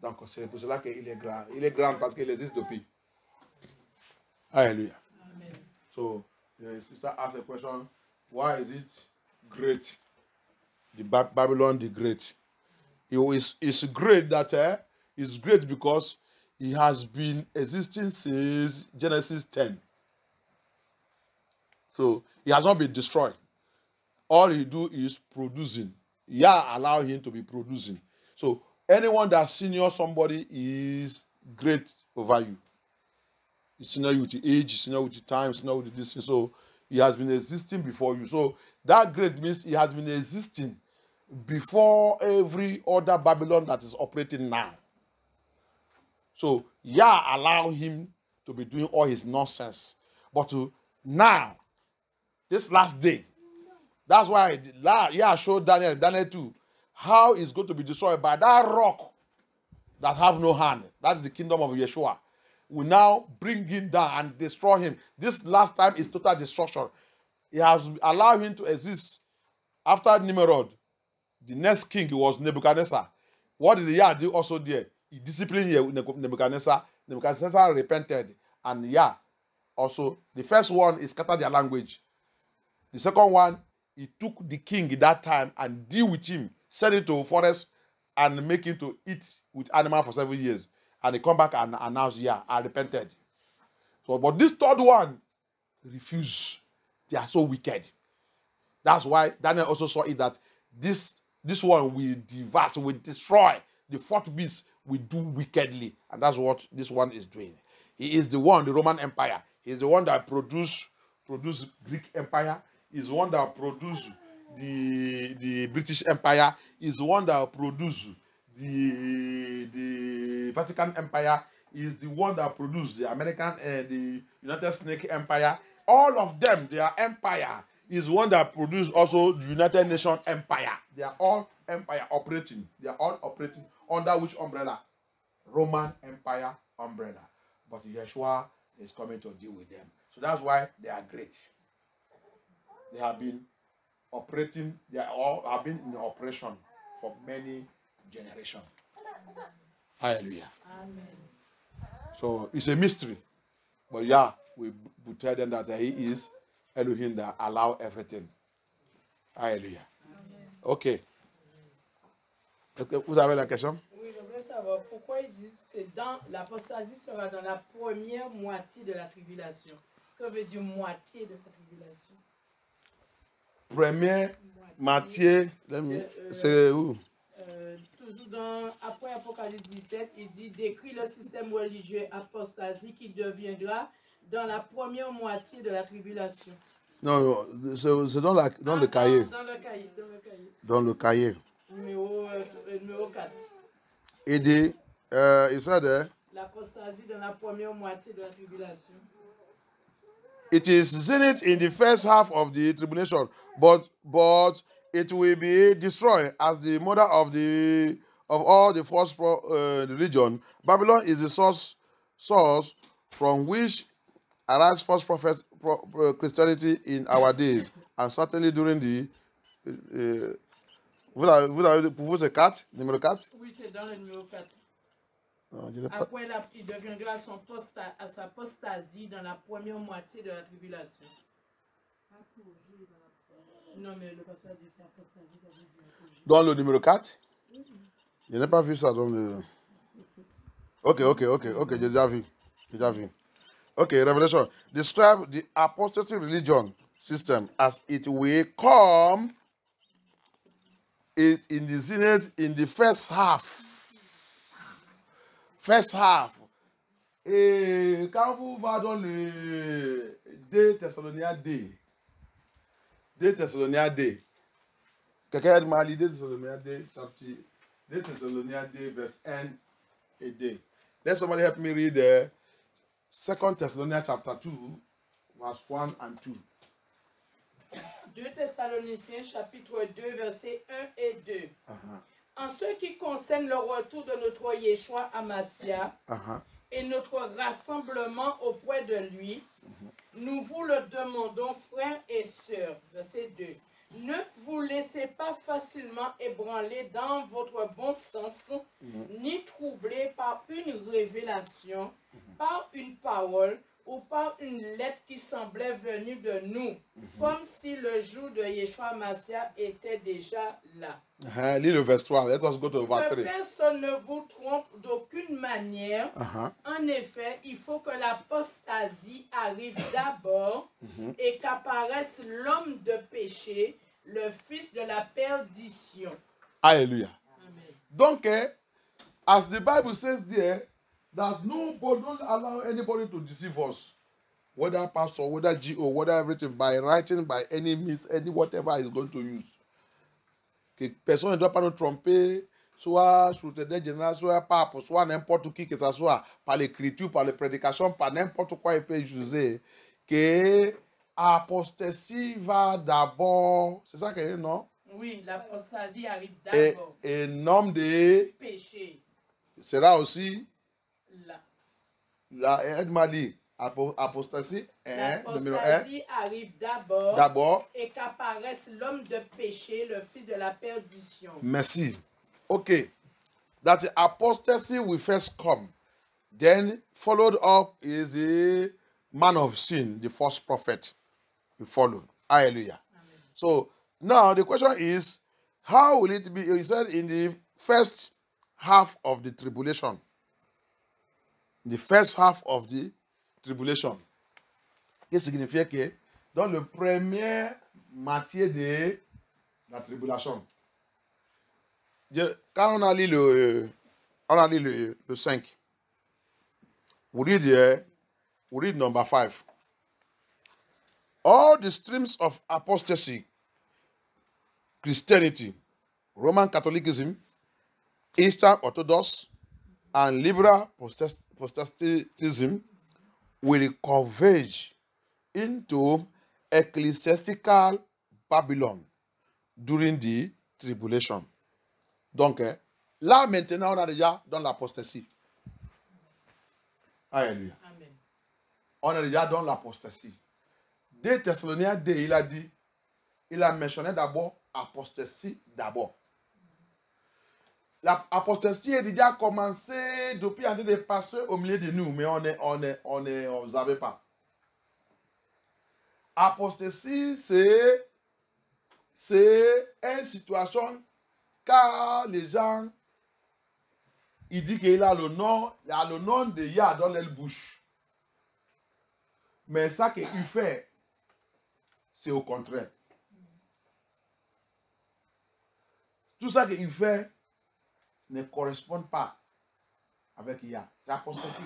Donc c'est pour cela qu'il est grand. Il est grand parce qu'il existe depuis. Alléluia.
Amen.
So, the sister asked a question, why is it great? The Babylon the Great. It's great that it's great because it has been existing since Genesis 10. So, it has not been destroyed. All he do is producing. Yeah, allow him to be producing. So, anyone that senior somebody is great over you. He's senior you with the age, senior with the time, senior with the distance. So, he has been existing before you. So, that great means he has been existing before every other Babylon that is operating now. So, yeah, allow him to be doing all his nonsense. But now, this last day, that's why yeah, showed Daniel 2, how it's going to be destroyed by that rock that have no hand. That's the kingdom of Yeshua. Will now bring him down and destroy him. This last time is total destruction. He has allowed him to exist. After Nimrod, the next king was Nebuchadnezzar. What did Yah do also there? He disciplined Nebuchadnezzar. Nebuchadnezzar repented. And Yah also, the first one is scatter their language. The second one, he took the king at that time and deal with him, send him to a forest and make him to eat with animals for 7 years. And they come back and announce, yeah, I repented. So, but this third one refused. They are so wicked. That's why Daniel also saw it that this one will devour, will destroy. The fourth beast will do wickedly. And that's what this one is doing. He is the one, the Roman Empire. He is the one that produced Greek Empire. He is the one that produced the British Empire. He is the one that produced the Vatican Empire. Is the one that produced the American the United Snake Empire. All of them, their empire is one that produced also the United Nations Empire. They are all empire operating. They are all operating under which umbrella? Roman Empire umbrella. But Yeshua is coming to deal with them. So that's why they are great. They have been operating. They all have been in operation for many generations. Hallelujah. Amen. So it's a mystery. But yeah, we tell them that he is Elohim that allow everything. Hallelujah. Amen. Ok. Vous avez la question?
Oui, je voulais savoir pourquoi ils disent que l'apostasie sera dans la première moitié de la tribulation. Que veut dire moitié de la tribulation?
Première moitié, c'est où?
Toujours après Apocalypse 17, il dit décrit le système religieux apostasie qui deviendra dans la première moitié de la tribulation.
Non, c'est dans le cahier. Dans le cahier.
Numéro 4.
Il dit, il said
l'apostasie dans la première moitié de la tribulation.
It is zenith in the first half of the tribulation, but it will be destroyed as the mother of all the false religion. Babylon is the source from which arise false prophets, Christianity in our days, and certainly during the. Vous avez pour vous c'est 4, numéro 4?
Oui, c'est dans le numéro 4. Après, il deviendra à sa apostasie dans la première moitié de la tribulation. Non, mais le pasteur dit c'est apostasie, ça veut dire.
Dans le numéro 4? Je n'ai pas vu ça dans le. Ok, j'ai déjà vu. Ok, Revelation. Describe the apostasy religion system, as it will come it in the zenith in the first half. First half. Et quand vous va dans le 2 Thessaloniciens 2, 2 Thessaloniciens 2, quelqu'un a demandé 2 Thessaloniciens 2, chapitre 2 Thessaloniciens 2, verse 1 et 2. Let somebody help me read the 2 Thessalonians chapter 2, verse 1 and 2.
2 Thessaloniciens chapitre 2, versets 1 et 2. En ce qui concerne le retour de notre Yeshua Amassia et notre rassemblement auprès de lui, nous vous le demandons, frères et sœurs. Verset 2. Ne vous laissez pas facilement ébranler dans votre bon sens, ni troubler par une révélation, par une parole ou par une lettre qui semblait venue de nous, comme si le jour de Yeshua Massia était déjà là.
Lis le verse 3. Let us go to verse 3.
Que personne ne vous trompe d'aucune manière. En effet, il faut que l'apostasie arrive d'abord et qu'apparaisse l'homme de péché, le fils de la perdition.
Hallelujah.
Amen.
Donc, as the Bible says there, that nobody, don't allow anybody to deceive us, whether pastor, whether GO, whether everything, by writing, by any means, any whatever is going to use. Que personne ne doit pas nous tromper, soit sur le général, soit pape, soit n'importe qui que ce soit, par l'écriture, par les prédications, par n'importe quoi il peut user, que apostasie va d'abord, c'est ça que non?
Oui, l'apostasie arrive d'abord.
Et nom de
péché
sera aussi
là.
La Edmali, apostasie,
l'apostasie arrive d'abord et qu'apparaisse l'homme de péché, le fils de la perdition.
Merci. Okay. That the apostasy will first come. Then followed up is the man of sin, the false prophet. He followed. Hallelujah.
Amen.
So now the question is, how will it be? He said in the first half of the tribulation. The first half of the tribulation. Qu'est-ce qui signifie que dans le premier moitié de la tribulation. Quand on a lu le 5, we read number 5. All the streams of apostasy, Christianity, Roman Catholicism, Eastern Orthodox, and liberal Protestantism will converge into ecclesiastical Babylon during the tribulation. Donc, là maintenant, on est déjà dans l'apostasie. Alléluia.
Amen.
On est déjà dans l'apostasie. 2 Thessaloniciens 2, il a mentionné d'abord apostasie d'abord. L'apostasie est déjà commencé depuis en train de passer au milieu de nous, mais on ne savait pas. Apostasie, c'est une situation car les gens, ils disent qu'il a le nom de Yah dans leur bouche. Mais ça qu'il fait, c'est au contraire. Tout ça qu'il fait ne correspond pas avec Yah. C'est apostasie.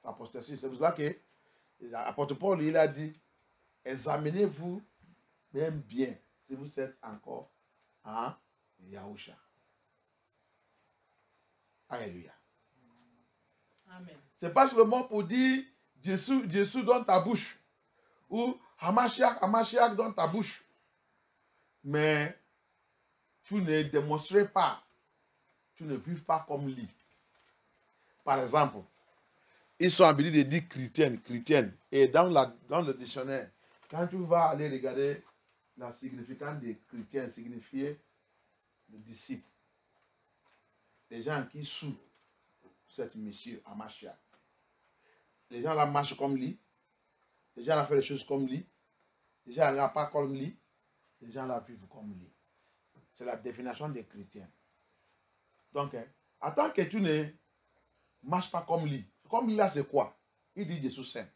C'est apostasie. C'est pour ça que l'apôtre Paul, il a dit, examinez-vous même bien si vous êtes encore en Yahusha. Alléluia.
Amen.
C'est pas seulement pour dire Jésus dans ta bouche ou Hamashiach dans ta bouche. Mais tu ne démontres pas, tu ne vis pas comme lui. Par exemple, ils sont habilités de dire chrétienne. Et dans le dictionnaire, quand tu vas aller regarder la significance de chrétien, signifier le disciple. Les gens qui suivent cette mission à Mashiach. Les gens là marchent comme lui. Les gens là font les choses comme lui. Les gens là pas comme lui. Les gens là vivent comme lui. C'est la définition des chrétiens. Donc, en tant que tu ne marches pas comme lui là c'est quoi? Il dit Jésus saint.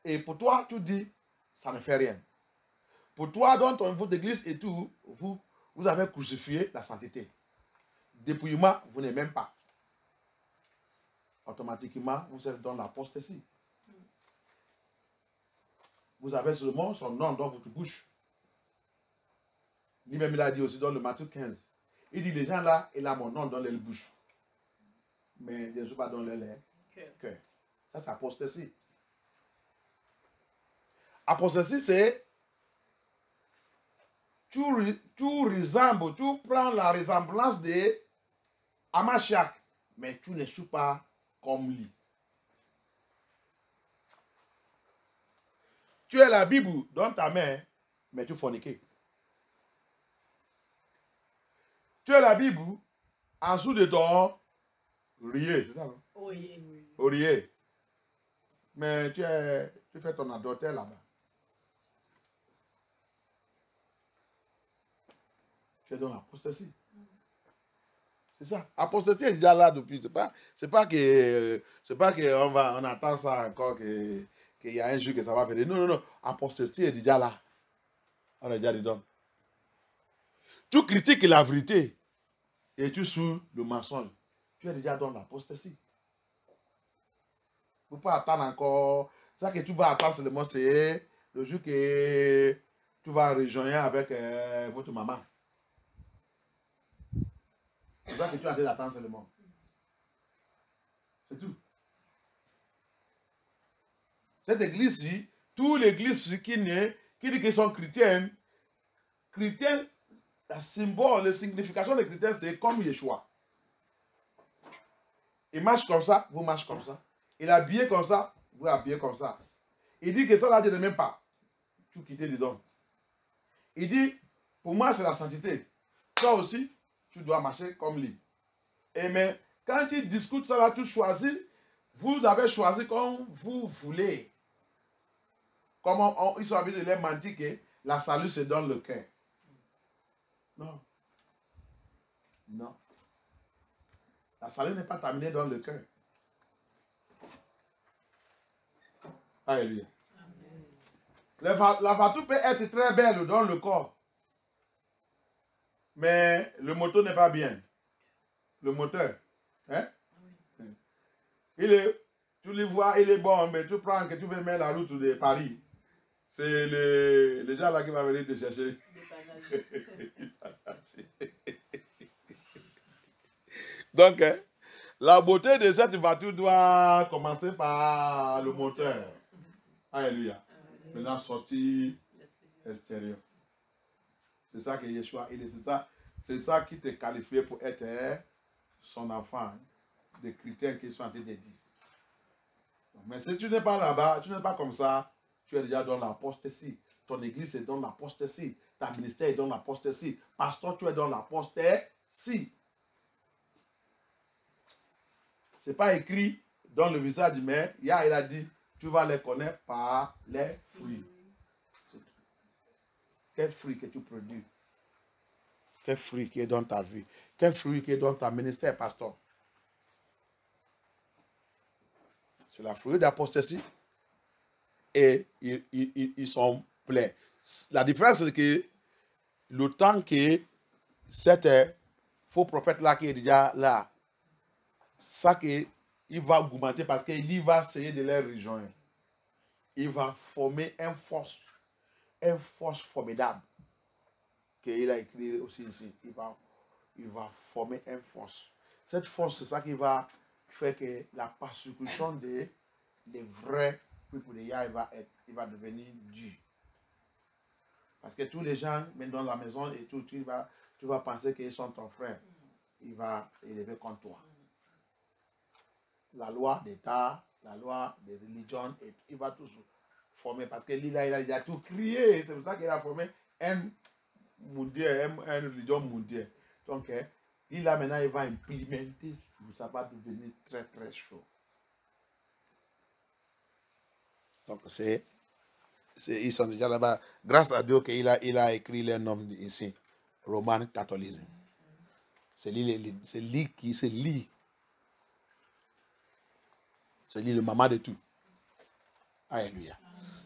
Et pour toi, tu dis, ça ne fait rien. Pour toi, dans votre église et tout, vous avez crucifié la sainteté. Dépouillement, vous n'êtes même pas. Automatiquement, vous êtes dans l'apostasie. Vous avez seulement son nom dans votre bouche. Lui-même, il a dit aussi dans le Matthieu 15. Il dit, les gens là, il a mon nom dans leur bouche. Mais je ne suis pas dans leur cœur. Ça, c'est apostasie. Apostasie, c'est tu ressembles, tu prends la ressemblance de Amachiak, mais tu ne suis pas comme lui. Tu as la Bible dans ta main, mais tu forniques. Tu as la Bible en dessous de ton oreiller, c'est ça? Non?
Oui.
Oreiller. Mais tu fais ton adultère là-bas. Tu es dans l'apostasie. C'est ça. Apostasie est déjà là depuis. C'est pas que on attend ça encore qu'il y a un jour que ça va venir. Non. Apostasie est déjà là. On est déjà dedans. Tu critiques la vérité et tu suis le mensonge. Tu es déjà dans l'apostasie. Tu ne peux pas attendre encore. C'est ça que tu vas attendre seulement, c'est le jour que tu vas rejoindre avec votre maman. C'est ça que tu as déjà attendre seulement. C'est tout. Cette église-ci, toutes les églises qui dit qu'ils sont chrétiennes, la symbole, la signification des chrétiens, c'est comme Yeshua. Il marche comme ça, vous marchez comme ça. Il est habillé comme ça, vous habillez comme ça. Il dit que ça là, Dieu ne m'aime pas. Tu quittes dedans. Il dit, pour moi, c'est la sainteté. Toi aussi, tu dois marcher comme lui. Et mais, quand il discute ça là, tu choisis, vous avez choisi comme vous voulez. Comme ils sont habitués de les mentir que la salut c'est dans le cœur. Non. Non. La salut n'est pas terminée dans le cœur. Alléluia. La voiture peut être très belle dans le corps. Mais le moteur n'est pas bien. Le moteur. Hein? Tu le vois, il est bon, mais tu prends que tu veux mettre la route de Paris. C'est les gens là qui vont venir te chercher. Donc, la beauté de cette voiture doit commencer par le moteur. Alléluia. Maintenant, sortie extérieure. C'est ça que Yeshua, c'est ça qui te qualifie pour être son enfant, des critères qui sont en train de dire. Mais si tu n'es pas là-bas, tu n'es pas comme ça, tu es déjà dans l'apostasie. Ton église est dans l'apostasie. Ta ministère est dans l'apostasie. Pasteur, tu es dans l'apostasie. Ce n'est pas écrit dans le visage, mais il a dit, tu vas les connaître par les fruits. Quel fruit que tu produis? Quel fruit qui est dans ta vie? Quel fruit qui est dans ta ministère, pasteur? C'est la fruit d'apostasie. Et ils sont pleins. La différence, c'est que le temps que cet faux prophète-là qui est déjà là, ça qu'il va augmenter parce qu'il va essayer de les rejoindre. Il va former une force formidable. Qu'il a écrit aussi ici. Il va former une force. Cette force, c'est ça qui va faire que la persécution des vrais peuple de Yah, il va devenir dur. Parce que tous les gens, même dans la maison et tout, tu vas penser qu'ils sont ton frère. Il va élever contre toi. La loi d'État, la loi de religion, et il va tout former. Parce que il a tout crié. C'est pour ça qu'il a formé une religion mondiale. Donc, il va implémenter tout. Ça va devenir très, très chaud. Donc, ils sont déjà là-bas. Grâce à Dieu qu'il a écrit les noms ici. Roman catholicisme. C'est lui le maman de tout. Alléluia.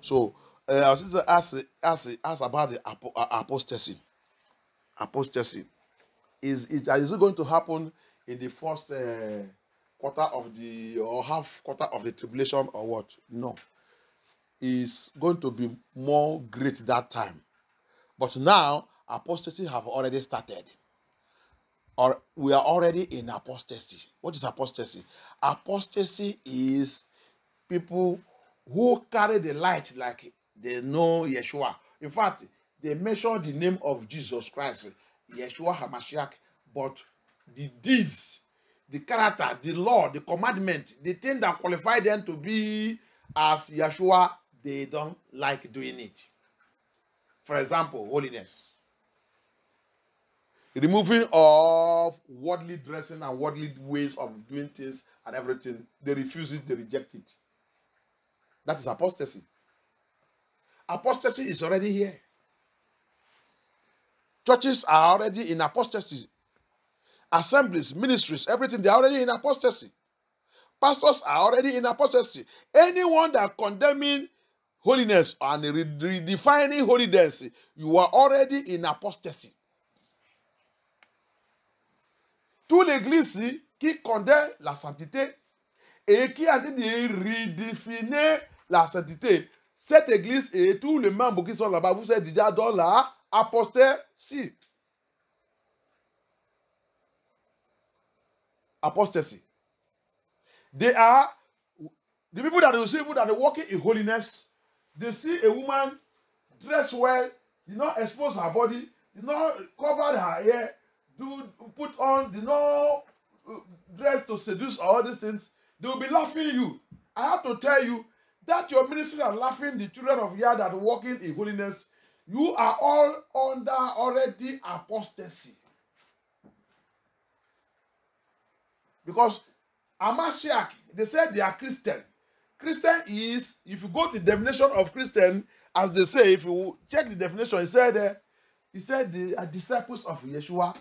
So, I was just ask about the apostasy. Apostasy. Is it going to happen in the first quarter of the, or half quarter of the tribulation, or what? No. It's going to be more great that time. But now, apostasy have already started. Or we are already in apostasy. What is apostasy? Apostasy is people who carry the light like they know Yeshua. In fact, they mention the name of Jesus Christ, Yeshua HaMashiach, but the deeds, the character, the law, the commandment, the thing that qualify them to be as Yeshua, they don't like doing it. For example, holiness. Removing of worldly dressing and worldly ways of doing things and everything. They refuse it, they reject it. That is apostasy. Apostasy is already here. Churches are already in apostasy. Assemblies, ministries, everything, they are already in apostasy. Pastors are already in apostasy. Anyone that condemning holiness and redefining holiness, you are already in apostasy. Toute l'église qui condamne la sainteté et qui a dit de redéfinir la sainteté, cette église et tous les membres qui sont là-bas, vous êtes déjà dans la apostasy. Apostasy. They are the people that are walking in holiness. They see a woman dress well, did not expose her body, did not cover her hair, put on, did not dress to seduce, all these things. They will be laughing you. I have to tell you that your ministry are laughing the children of Yah that are walking in holiness. You are all under already apostasy. Because Hamashiach, they said they are Christian. Christian is, if you go to the definition of Christian, as they say, if you check the definition, he said they are disciples of Yeshua.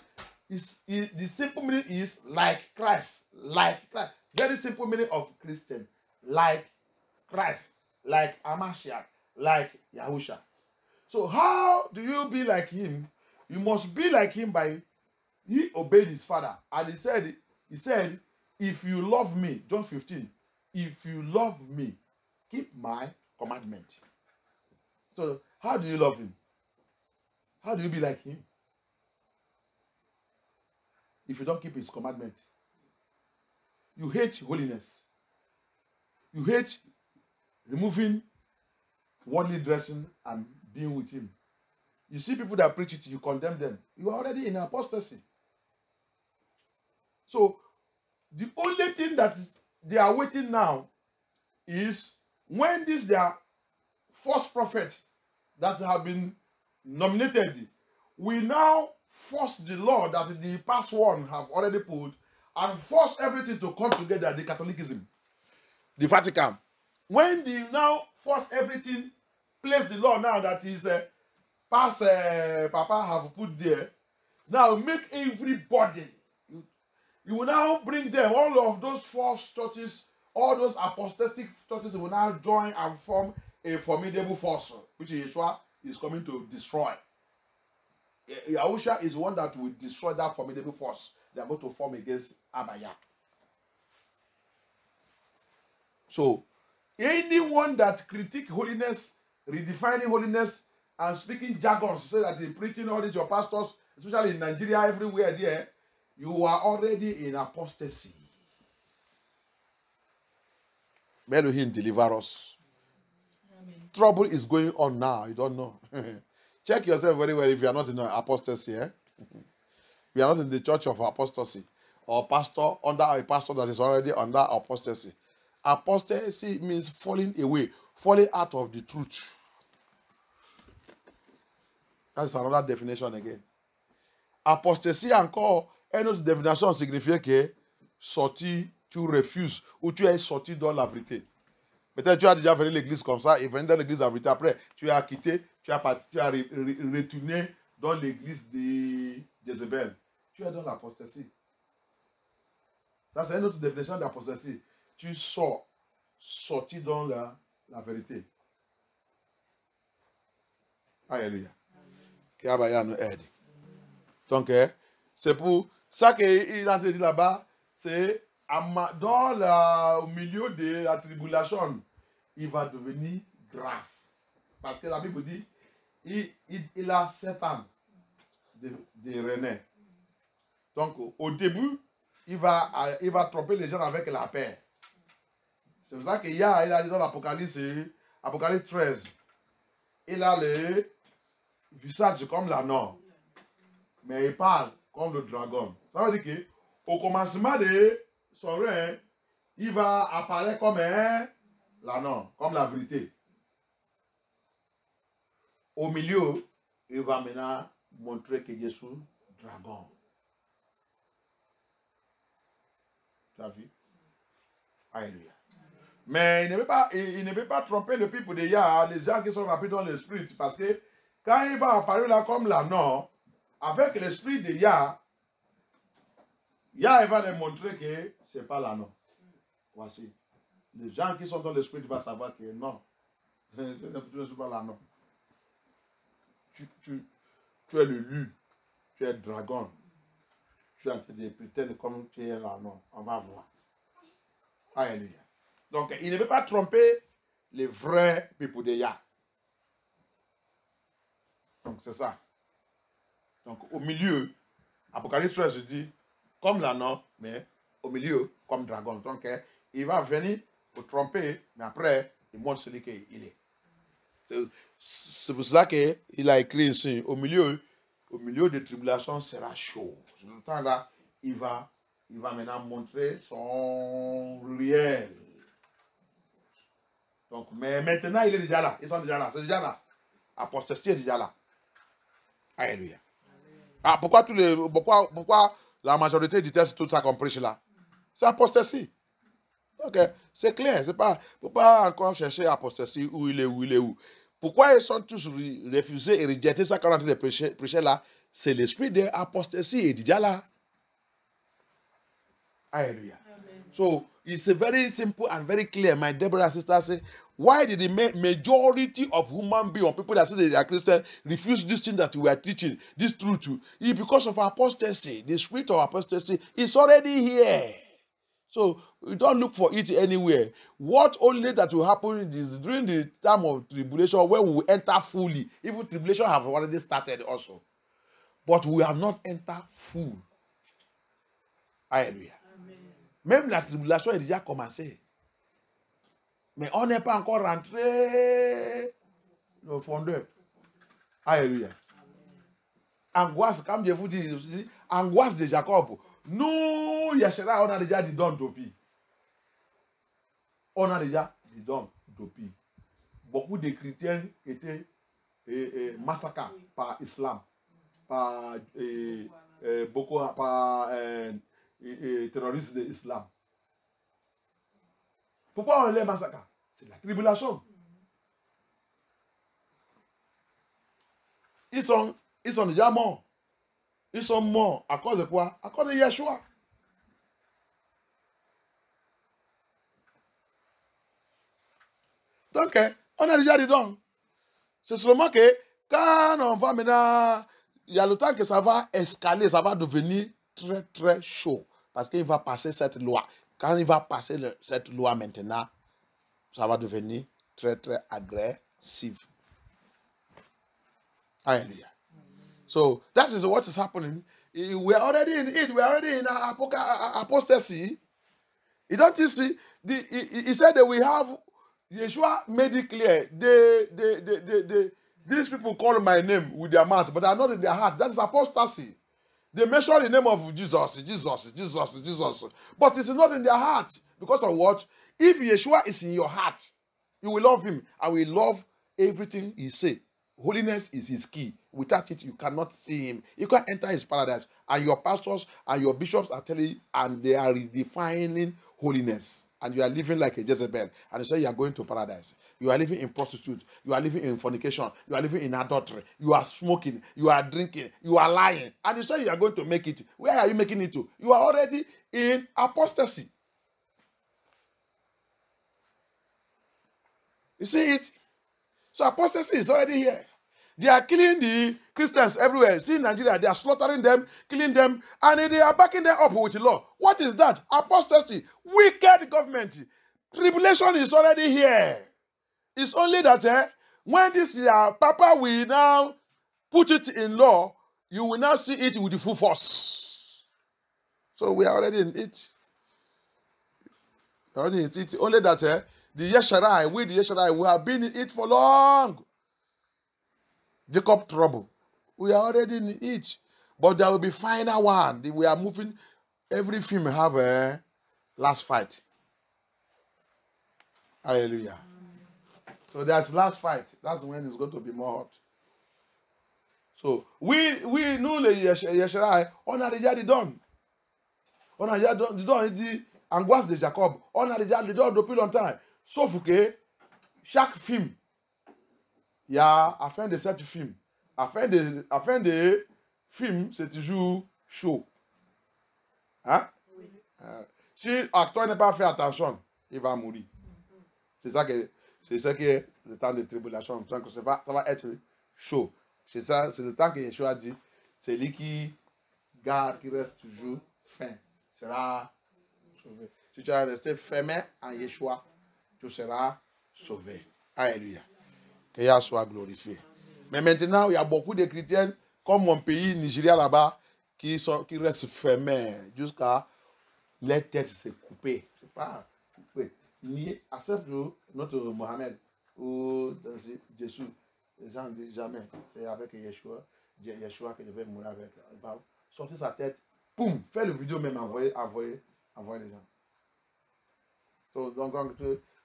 The simple meaning is like Christ. Like Christ. Very simple meaning of Christian. Like Christ. Like Hamashiach. Like Yahusha. So how do you be like him? You must be like him by, he obeyed his father. And he said, if you love me, John 15, if you love me, keep my commandment. So how do you love him? How do you be like him? If you don't keep his commandment. You hate holiness. You hate removing worldly dressing and being with him. You see people that preach it, you condemn them. You are already in apostasy. So the only thing that they are waiting now is when this their false prophet that have been nominated will now force the law that the past one have already put and force everything to come together, the Catholicism, the Vatican. When they now force everything, place the law now that is past Papa have put there, now make everybody, you will now bring them, all of those false churches, all those apostastic churches will now join and form a formidable force, which Yeshua is coming to destroy. Yahusha is one that will destroy that formidable force they are going to form against Abaya. So, anyone that critique holiness, redefining holiness, and speaking jargons, say that in preaching all these your pastors, especially in Nigeria, everywhere there, you are already in apostasy. May Elohim deliver us. Amen. Trouble is going on now. You don't know. Check yourself very well if you are not in apostasy. We are not in the church of apostasy or pastor under a pastor that is already under apostasy. Apostasy means falling away, falling out of the truth. That's another definition again. Apostasy encore, une autre définition signifie que sorti, tu refuses ou tu es sorti dans la vérité. Peut-être tu as déjà venu à l'église comme ça et venu dans l'église la vérité. Après, tu as quitté, tu as retourné dans l'église de Jézabel. Tu es dans l'apostasie. Ça, c'est une autre définition d'apostasie. Tu sorti dans la vérité. Alléluia. Qui a nous aide. Donc, c'est pour ça qu'il a dit là-bas, c'est au milieu de la tribulation, il va devenir grave. Parce que la Bible dit, il a 7 ans de renaître. Donc, au début, il va tromper les gens avec la paix. C'est pour ça qu'il a dit dans l'Apocalypse 13, il a le visage comme l'anneau, mais il parle comme le dragon. Ça veut dire qu'au commencement de son règne, il va apparaître comme l'anneau, comme la vérité. Au milieu, il va maintenant montrer que Jésus est dragon. Tu as vu? Alléluia. Mais il ne peut pas tromper le peuple de Yah, les gens qui sont rapides dans l'esprit, parce que quand il va apparaître là comme l'anneau, avec l'esprit de Yah, il va leur montrer que ce n'est pas l'anneau. Voici. Les gens qui sont dans l'esprit vont savoir que non, ce n'est pas l'anneau. Tu es le loup, tu es le dragon, tu es en train de prétendre comme tu es l'anneau. On va voir. Alléluia. Donc, il ne veut pas tromper les vrais peuples de Yah. Donc, c'est ça. Donc, au milieu, Apocalypse 13 dit, comme l'anneau, mais au milieu, comme dragon. Donc, il va venir pour tromper, mais après, il montre celui qu'il est. C'est pour cela qu'il a écrit ici, au milieu des tribulations sera chaud. Dans le temps là, il va maintenant montrer son réel. Donc, mais maintenant, il est déjà là. Ils sont déjà là. C'est déjà là. Apostasie est déjà là. Alléluia. Ah, pourquoi la majorité du texte, tout ça qu'on prêche là? C'est apostasie. Donc, c'est clair. C'est pas, faut pas encore chercher apostasie où il est, où. Pourquoi ils sont tous refusés et rejetés ça quand on est en train de prêcher là? C'est l'esprit de apostasie est déjà là. Alléluia. So, it's a very simple and very clear, my dear brothers and sisters. Say, why did the majority of human beings, people that say they are Christian, refuse this thing that we are teaching, this truth? It's because of apostasy. The spirit of apostasy is already here. So, we don't look for it anywhere. What only that will happen is during the time of tribulation when we will enter fully. Even tribulation have already started also. But we have not entered full. Alléluia. Même la tribulation est déjà commencée. Mais on n'est pas encore rentré au fondeur. Alléluia. Angoisse, comme je vous dis, angoisse de Jacob. Nous, Yeshua, on a déjà dit don d'opi. On a déjà dit don d'opi. Beaucoup de chrétiens étaient massacrés par l'islam, par terroristes de l'islam. Pourquoi on les massacre? C'est la tribulation. Ils sont déjà morts. Ils sont morts à cause de quoi? À cause de Yeshua. Donc, on a déjà dit donc. C'est seulement que quand on va maintenant, il y a le temps que ça va escaler, ça va devenir très très chaud. Parce qu'il va passer cette loi. Quand il va passer cette loi maintenant, ça va devenir très très agressif. Hallelujah. So that is what is happening. We are already in it. We are already in apostasy. You don't see? He said that we have, Yeshua made it clear. These people call my name with their mouth, but are not in their heart. That is apostasy. They mention the name of Jesus. But it's not in their heart. Because of what? If Yeshua is in your heart, you will love him. And will love everything he says. Holiness is his key. Without it, you cannot see him. You can't enter his paradise. And your pastors and your bishops are telling you, and they are redefining holiness. And you are living like a Jezebel. And you say you are going to paradise. You are living in prostitute. You are living in fornication. You are living in adultery. You are smoking. You are drinking. You are lying. And you say you are going to make it. Where are you making it to? You are already in apostasy. You see it? So apostasy is already here. They are killing the Christians everywhere. See in Nigeria, they are slaughtering them, killing them, and they are backing them up with the law. What is that? Apostasy. Wicked government. Tribulation is already here. It's only that when this Papa will now put it in law, you will now see it with the full force. So we are already in it. Already in it. Only that the Yesharai, we the Yesharai, we have been in it for long. Jacob trouble. We are already in it. But there will be final one. We are moving. Every film have a last fight. Hallelujah. So there's last fight. That's when it's going to be more hot. So we know the Yesharai. On a déjà dit on a déjà dit angoisse de Jacob. On a déjà dit depuis longtemps. Sauf que chaque film, il y a à fin de cette film, à fin de film, c'est toujours chaud. Hein? Oui. Si l'acteur n'est pas fait attention, il va mourir. C'est ça qui est le temps de tribulation. Donc ça va être chaud. C'est ça, c'est le temps que Yeshua a dit. C'est lui qui garde, qui reste toujours fin, sera sauvé. Si tu vas rester fermé en Yeshua, tu seras sauvé. Alléluia. Que Yahweh soit glorifié. Mais maintenant, il y a beaucoup de chrétiens, comme mon pays, Nigeria là-bas, qui restent fermés jusqu'à leur tête se couper. C'est pas coupé. Ni à ce jour, notre Mohamed ou Jésus, les gens disent jamais. C'est avec Yeshua que je vais mourir avec. Il va sortir sa tête, poum, faire le vidéo même, envoyer les gens. So, donc,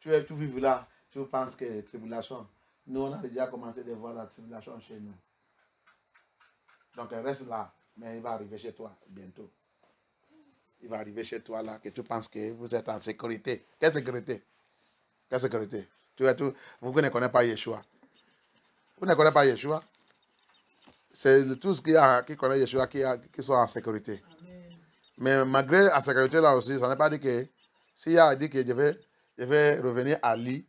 tu vis là, tu penses que les tribulations. Nous, on a déjà commencé à voir la tribulation chez nous. Donc, reste là, mais il va arriver chez toi bientôt. Il va arriver chez toi là, que tu penses que vous êtes en sécurité. Quelle sécurité? Quelle sécurité? Vous ne connaissez pas Yeshua. Vous ne connaissez pas Yeshua. C'est tous qui connaissent Yeshua qui sont en sécurité. Amen. Mais malgré la sécurité là aussi, ça n'est pas dit que s'il y a dit que je vais revenir à lui,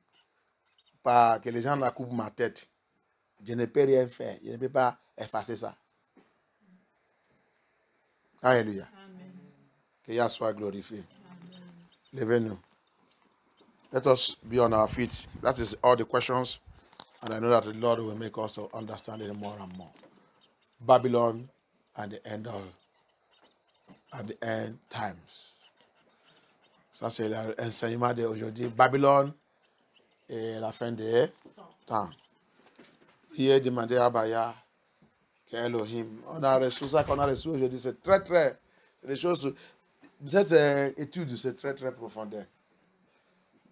pas que les gens la coupent ma tête, je ne peux rien faire. Je ne peux pas effacer ça. Alléluia. Amen. Que Yahweh soit glorifié. Levez-nous. Let us be on our feet. That is all the questions. And I know that the Lord will make us to understand it more and more. Babylon at the end times. Ça, c'est l'enseignement d'aujourd'hui. Babylone et la fin des temps. Priez, demandez à Baya, qu'Elohim. On a reçu ça qu'on a reçu aujourd'hui. C'est très, des choses. Cette étude, c'est très profondeur.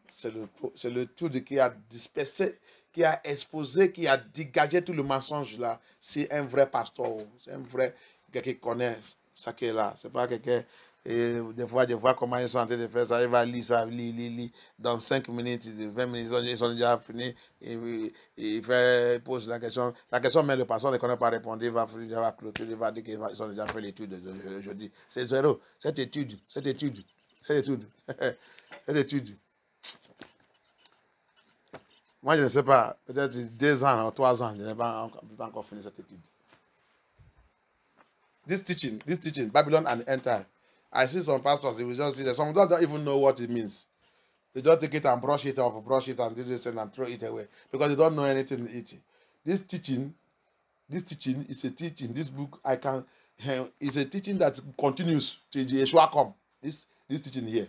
C'est le tout qui a dispersé, qui a exposé, qui a dégagé tout le mensonge là. C'est un vrai pasteur, c'est un vrai quelqu'un qui connaît ça qui est là. C'est pas quelqu'un. Et des fois, je vois comment ils sont en train de faire ça. Il va lire ça, lire. Dans 5 minutes, 20 minutes, ils sont déjà finis. Il pose la question. La question, mais le pasteur ne connaît pas répondre. Il va clôturer, il va dire qu'ils ont déjà fait l'étude aujourd'hui. C'est zéro. Cette étude. Moi, je ne sais pas. Peut-être 2 ans ou 3 ans, je n'ai pas encore fini cette étude. This teaching, Babylon and End Time. I see some pastors, they will just see that some don't even know what it means. They just take it and brush it up, and do this and throw it away because they don't know anything in it. This teaching is a teaching. This book is a teaching that continues till Yeshua come. This teaching here.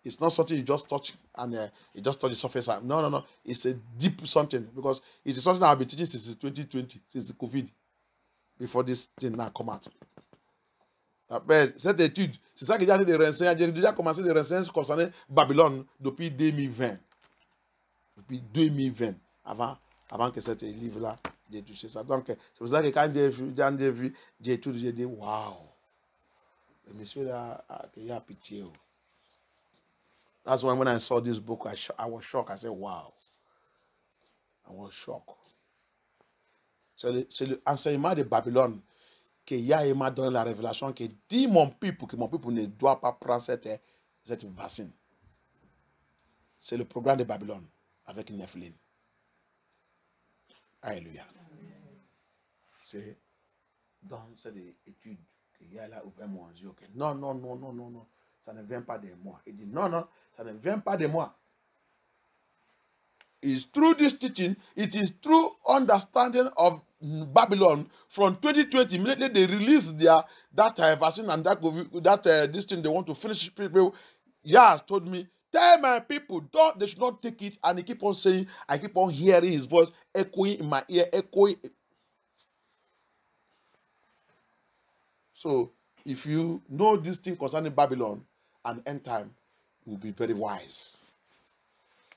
It's not something you just touch and you just touch the surface. No. It's a deep something because it's something I've been teaching since 2020, since COVID, before this thing now come out. Cette étude, c'est ça que j'ai déjà commencé des renseignements concernant Babylone depuis 2020. Depuis 2020, avant que ce livre-là, j'ai touché ça. Donc, c'est pour ça que quand j'ai vu, j'ai dit, waouh, le monsieur là, il a pitié. That's why when I saw this book, I was shocked. I said, wow. I was shocked. C'est l'enseignement de Babylone que Yahweh m'a donné la révélation qui dit que mon peuple ne doit pas prendre cette vaccine. C'est le programme de Babylone avec Nephilim. Alléluia. c'est dans cette étude qu'il y a là ouvert mon yeux. Okay. Non, non, non, non, non, non. Ça ne vient pas de moi. Il dit, non, non, ça ne vient pas de moi. It's through this teaching, it is through understanding of Babylon from 2020. Immediately they released that vaccine and this thing they want to finish people. Yeah, told me, tell my people, they should not take it. And he keep on saying, I keep on hearing his voice echoing in my ear, echoing. So, if you know this thing concerning Babylon and end time, you will be very wise.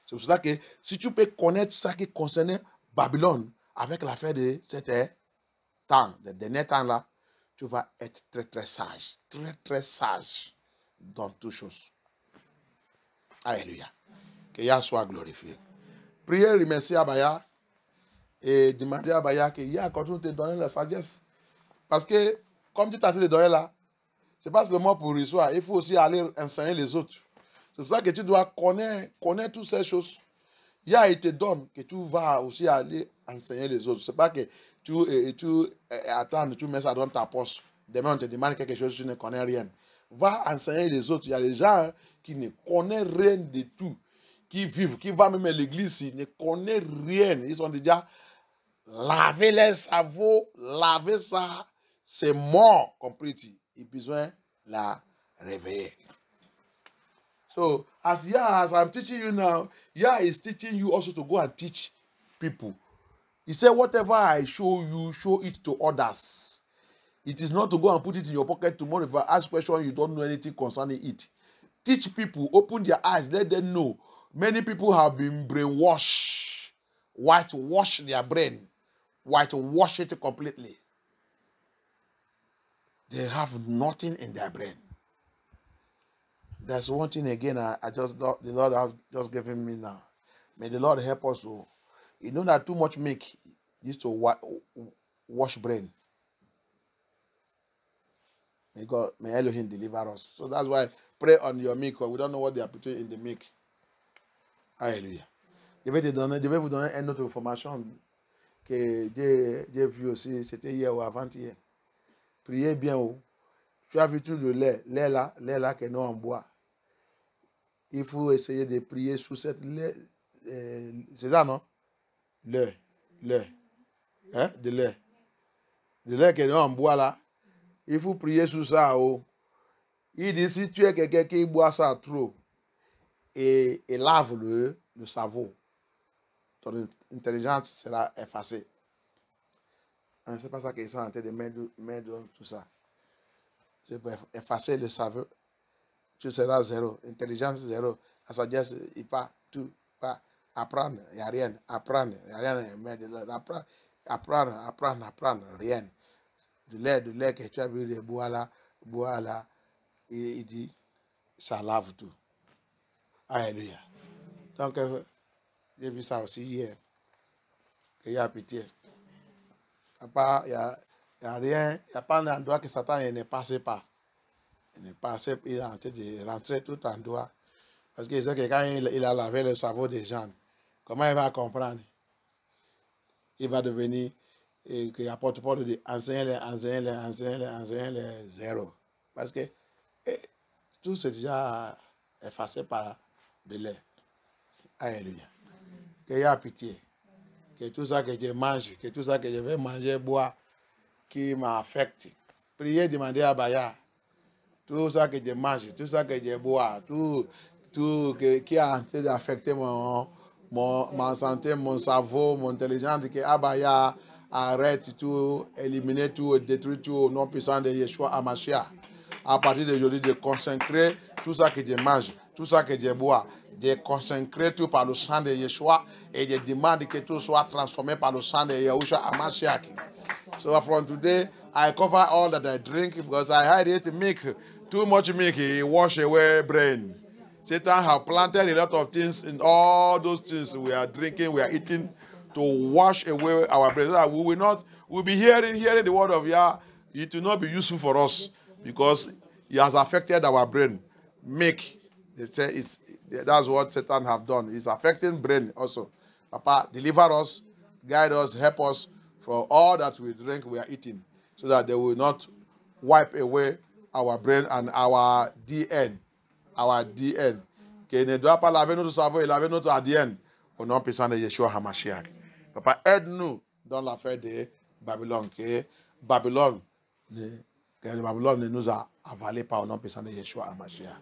C'est pour cela que si tu peux connaître ça qui concerne Babylone avec l'affaire de cet temps, de dernier temps là, tu vas être très très sage. Très très sage dans toutes choses. Alléluia. Que Yah soit glorifié. Priez, remercier Abaya et demander à Abaya que Yah continue de te donner la sagesse. Parce que, comme tu t'as de donner là, c'est pas seulement pour recevoir, il faut aussi aller enseigner les autres. C'est pour ça que tu dois connaître toutes ces choses. Yah, il te donne que tu vas aussi aller enseigner les autres. C'est pas que tu attends, tu mets ça dans ta poche. Demain, on te demande quelque chose, tu ne connais rien. Va enseigner les autres. Il y a des gens qui ne connaissent rien de tout, qui vivent, qui vont même à l'église, ils ne connaissent rien. Ils sont déjà laver les cerveaux, laver ça, c'est mort, compris. Il a besoin de la réveiller. So, as I'm teaching you now, Yah is teaching you also to go and teach people. He said, whatever I show you, show it to others. It is not to go and put it in your pocket tomorrow. If I ask questions, you don't know anything concerning it. Teach people, open their eyes, let them know. Many people have been brainwashed, whitewash their brain, whitewash it completely. They have nothing in their brain. There's one thing again the Lord has just given me now. May the Lord help us. You know that too much milk used to wash brain. May Elohim deliver us. So that's why pray on your milk, because we don't know what they are putting in the milk. Alléluia. Je vais vous donner une autre information que j'ai vu aussi, c'était hier ou avant-hier. Priez bien haut. Tu as vu tout le lait là que nous on boit. Il faut essayer de prier sous cette lait. C'est ça, non? Lait. Hein? De lait. Le lait que nous on boit là. Il faut prier sous ça. Oh. Il dit, si tu es quelqu'un qui boit ça trop et lave le cerveau, ton intelligence sera effacée. C'est pas ça qu'ils sont en train de mettre dans tout ça. Je peux effacer le cerveau. Tu seras zéro. Intelligence zéro. La sagesse, il pas tout. Pas apprendre, il n'y a rien. Apprendre, il n'y a rien. Mais apprendre, rien. Du lait que tu as vu, de boire là. Et il dit, ça lave tout. Alléluia. Donc, j'ai vu ça aussi hier. Il y a pitié. Il n'y a rien. Il n'y a pas un endroit que Satan ne passe pas. Il est en train de rentrer tout en doigt. Parce qu'il sait que quand il a lavé le cerveau des gens, comment il va comprendre? Il va devenir, qu'il apporte pas de enseigner les zéro. Parce que tout c'est déjà effacé par de lait. Alléluia. Qu'il y a pitié. Que tout ça que je mange, que tout ça que je vais manger, boire, qui m'affecte. Priez, demandez à Baya. Tout ça que je mange, tout ça que je bois, tout qui a en train d'affecter ma santé, mon cerveau, mon intelligence, que Abaya arrête tout, éliminer tout, détruire tout au nom puissant de Yeshua Hamashiach. À partir d'aujourd'hui, de consacrer tout ça que je mange, tout ça que je bois, de consacrer tout par le sang de Yeshua et je demande que tout soit transformé par le sang de Yeshua Hamashiach. So from today, I cover all that I drink because I had it milk. Too much milk, it wash away brain. Satan has planted a lot of things in all those things we are drinking, we are eating to wash away our brain. So we'll be hearing the word of Yah. It will not be useful for us because it has affected our brain. Milk, they say that's what Satan have done. It's affecting brain also. Papa, deliver us, guide us, help us For all that we drink, we are eating, so that they will not wipe away our brain and our DN. Our DN. Qui ne doit pas laver notre cerveau et laver notre ADN. Au nom puissant de Yeshua HaMashiach. Papa, aide-nous dans l'affaire de Babylone. Que Babylone ne nous a avalé par au nom puissant de Yeshua HaMashiach.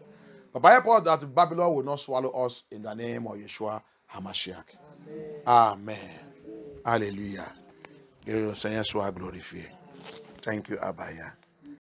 Papa, help us that Babylon will not swallow us in the name of Yeshua HaMashiach. Amen. Alléluia. Que le Seigneur soit glorifié. Thank you, Abaya.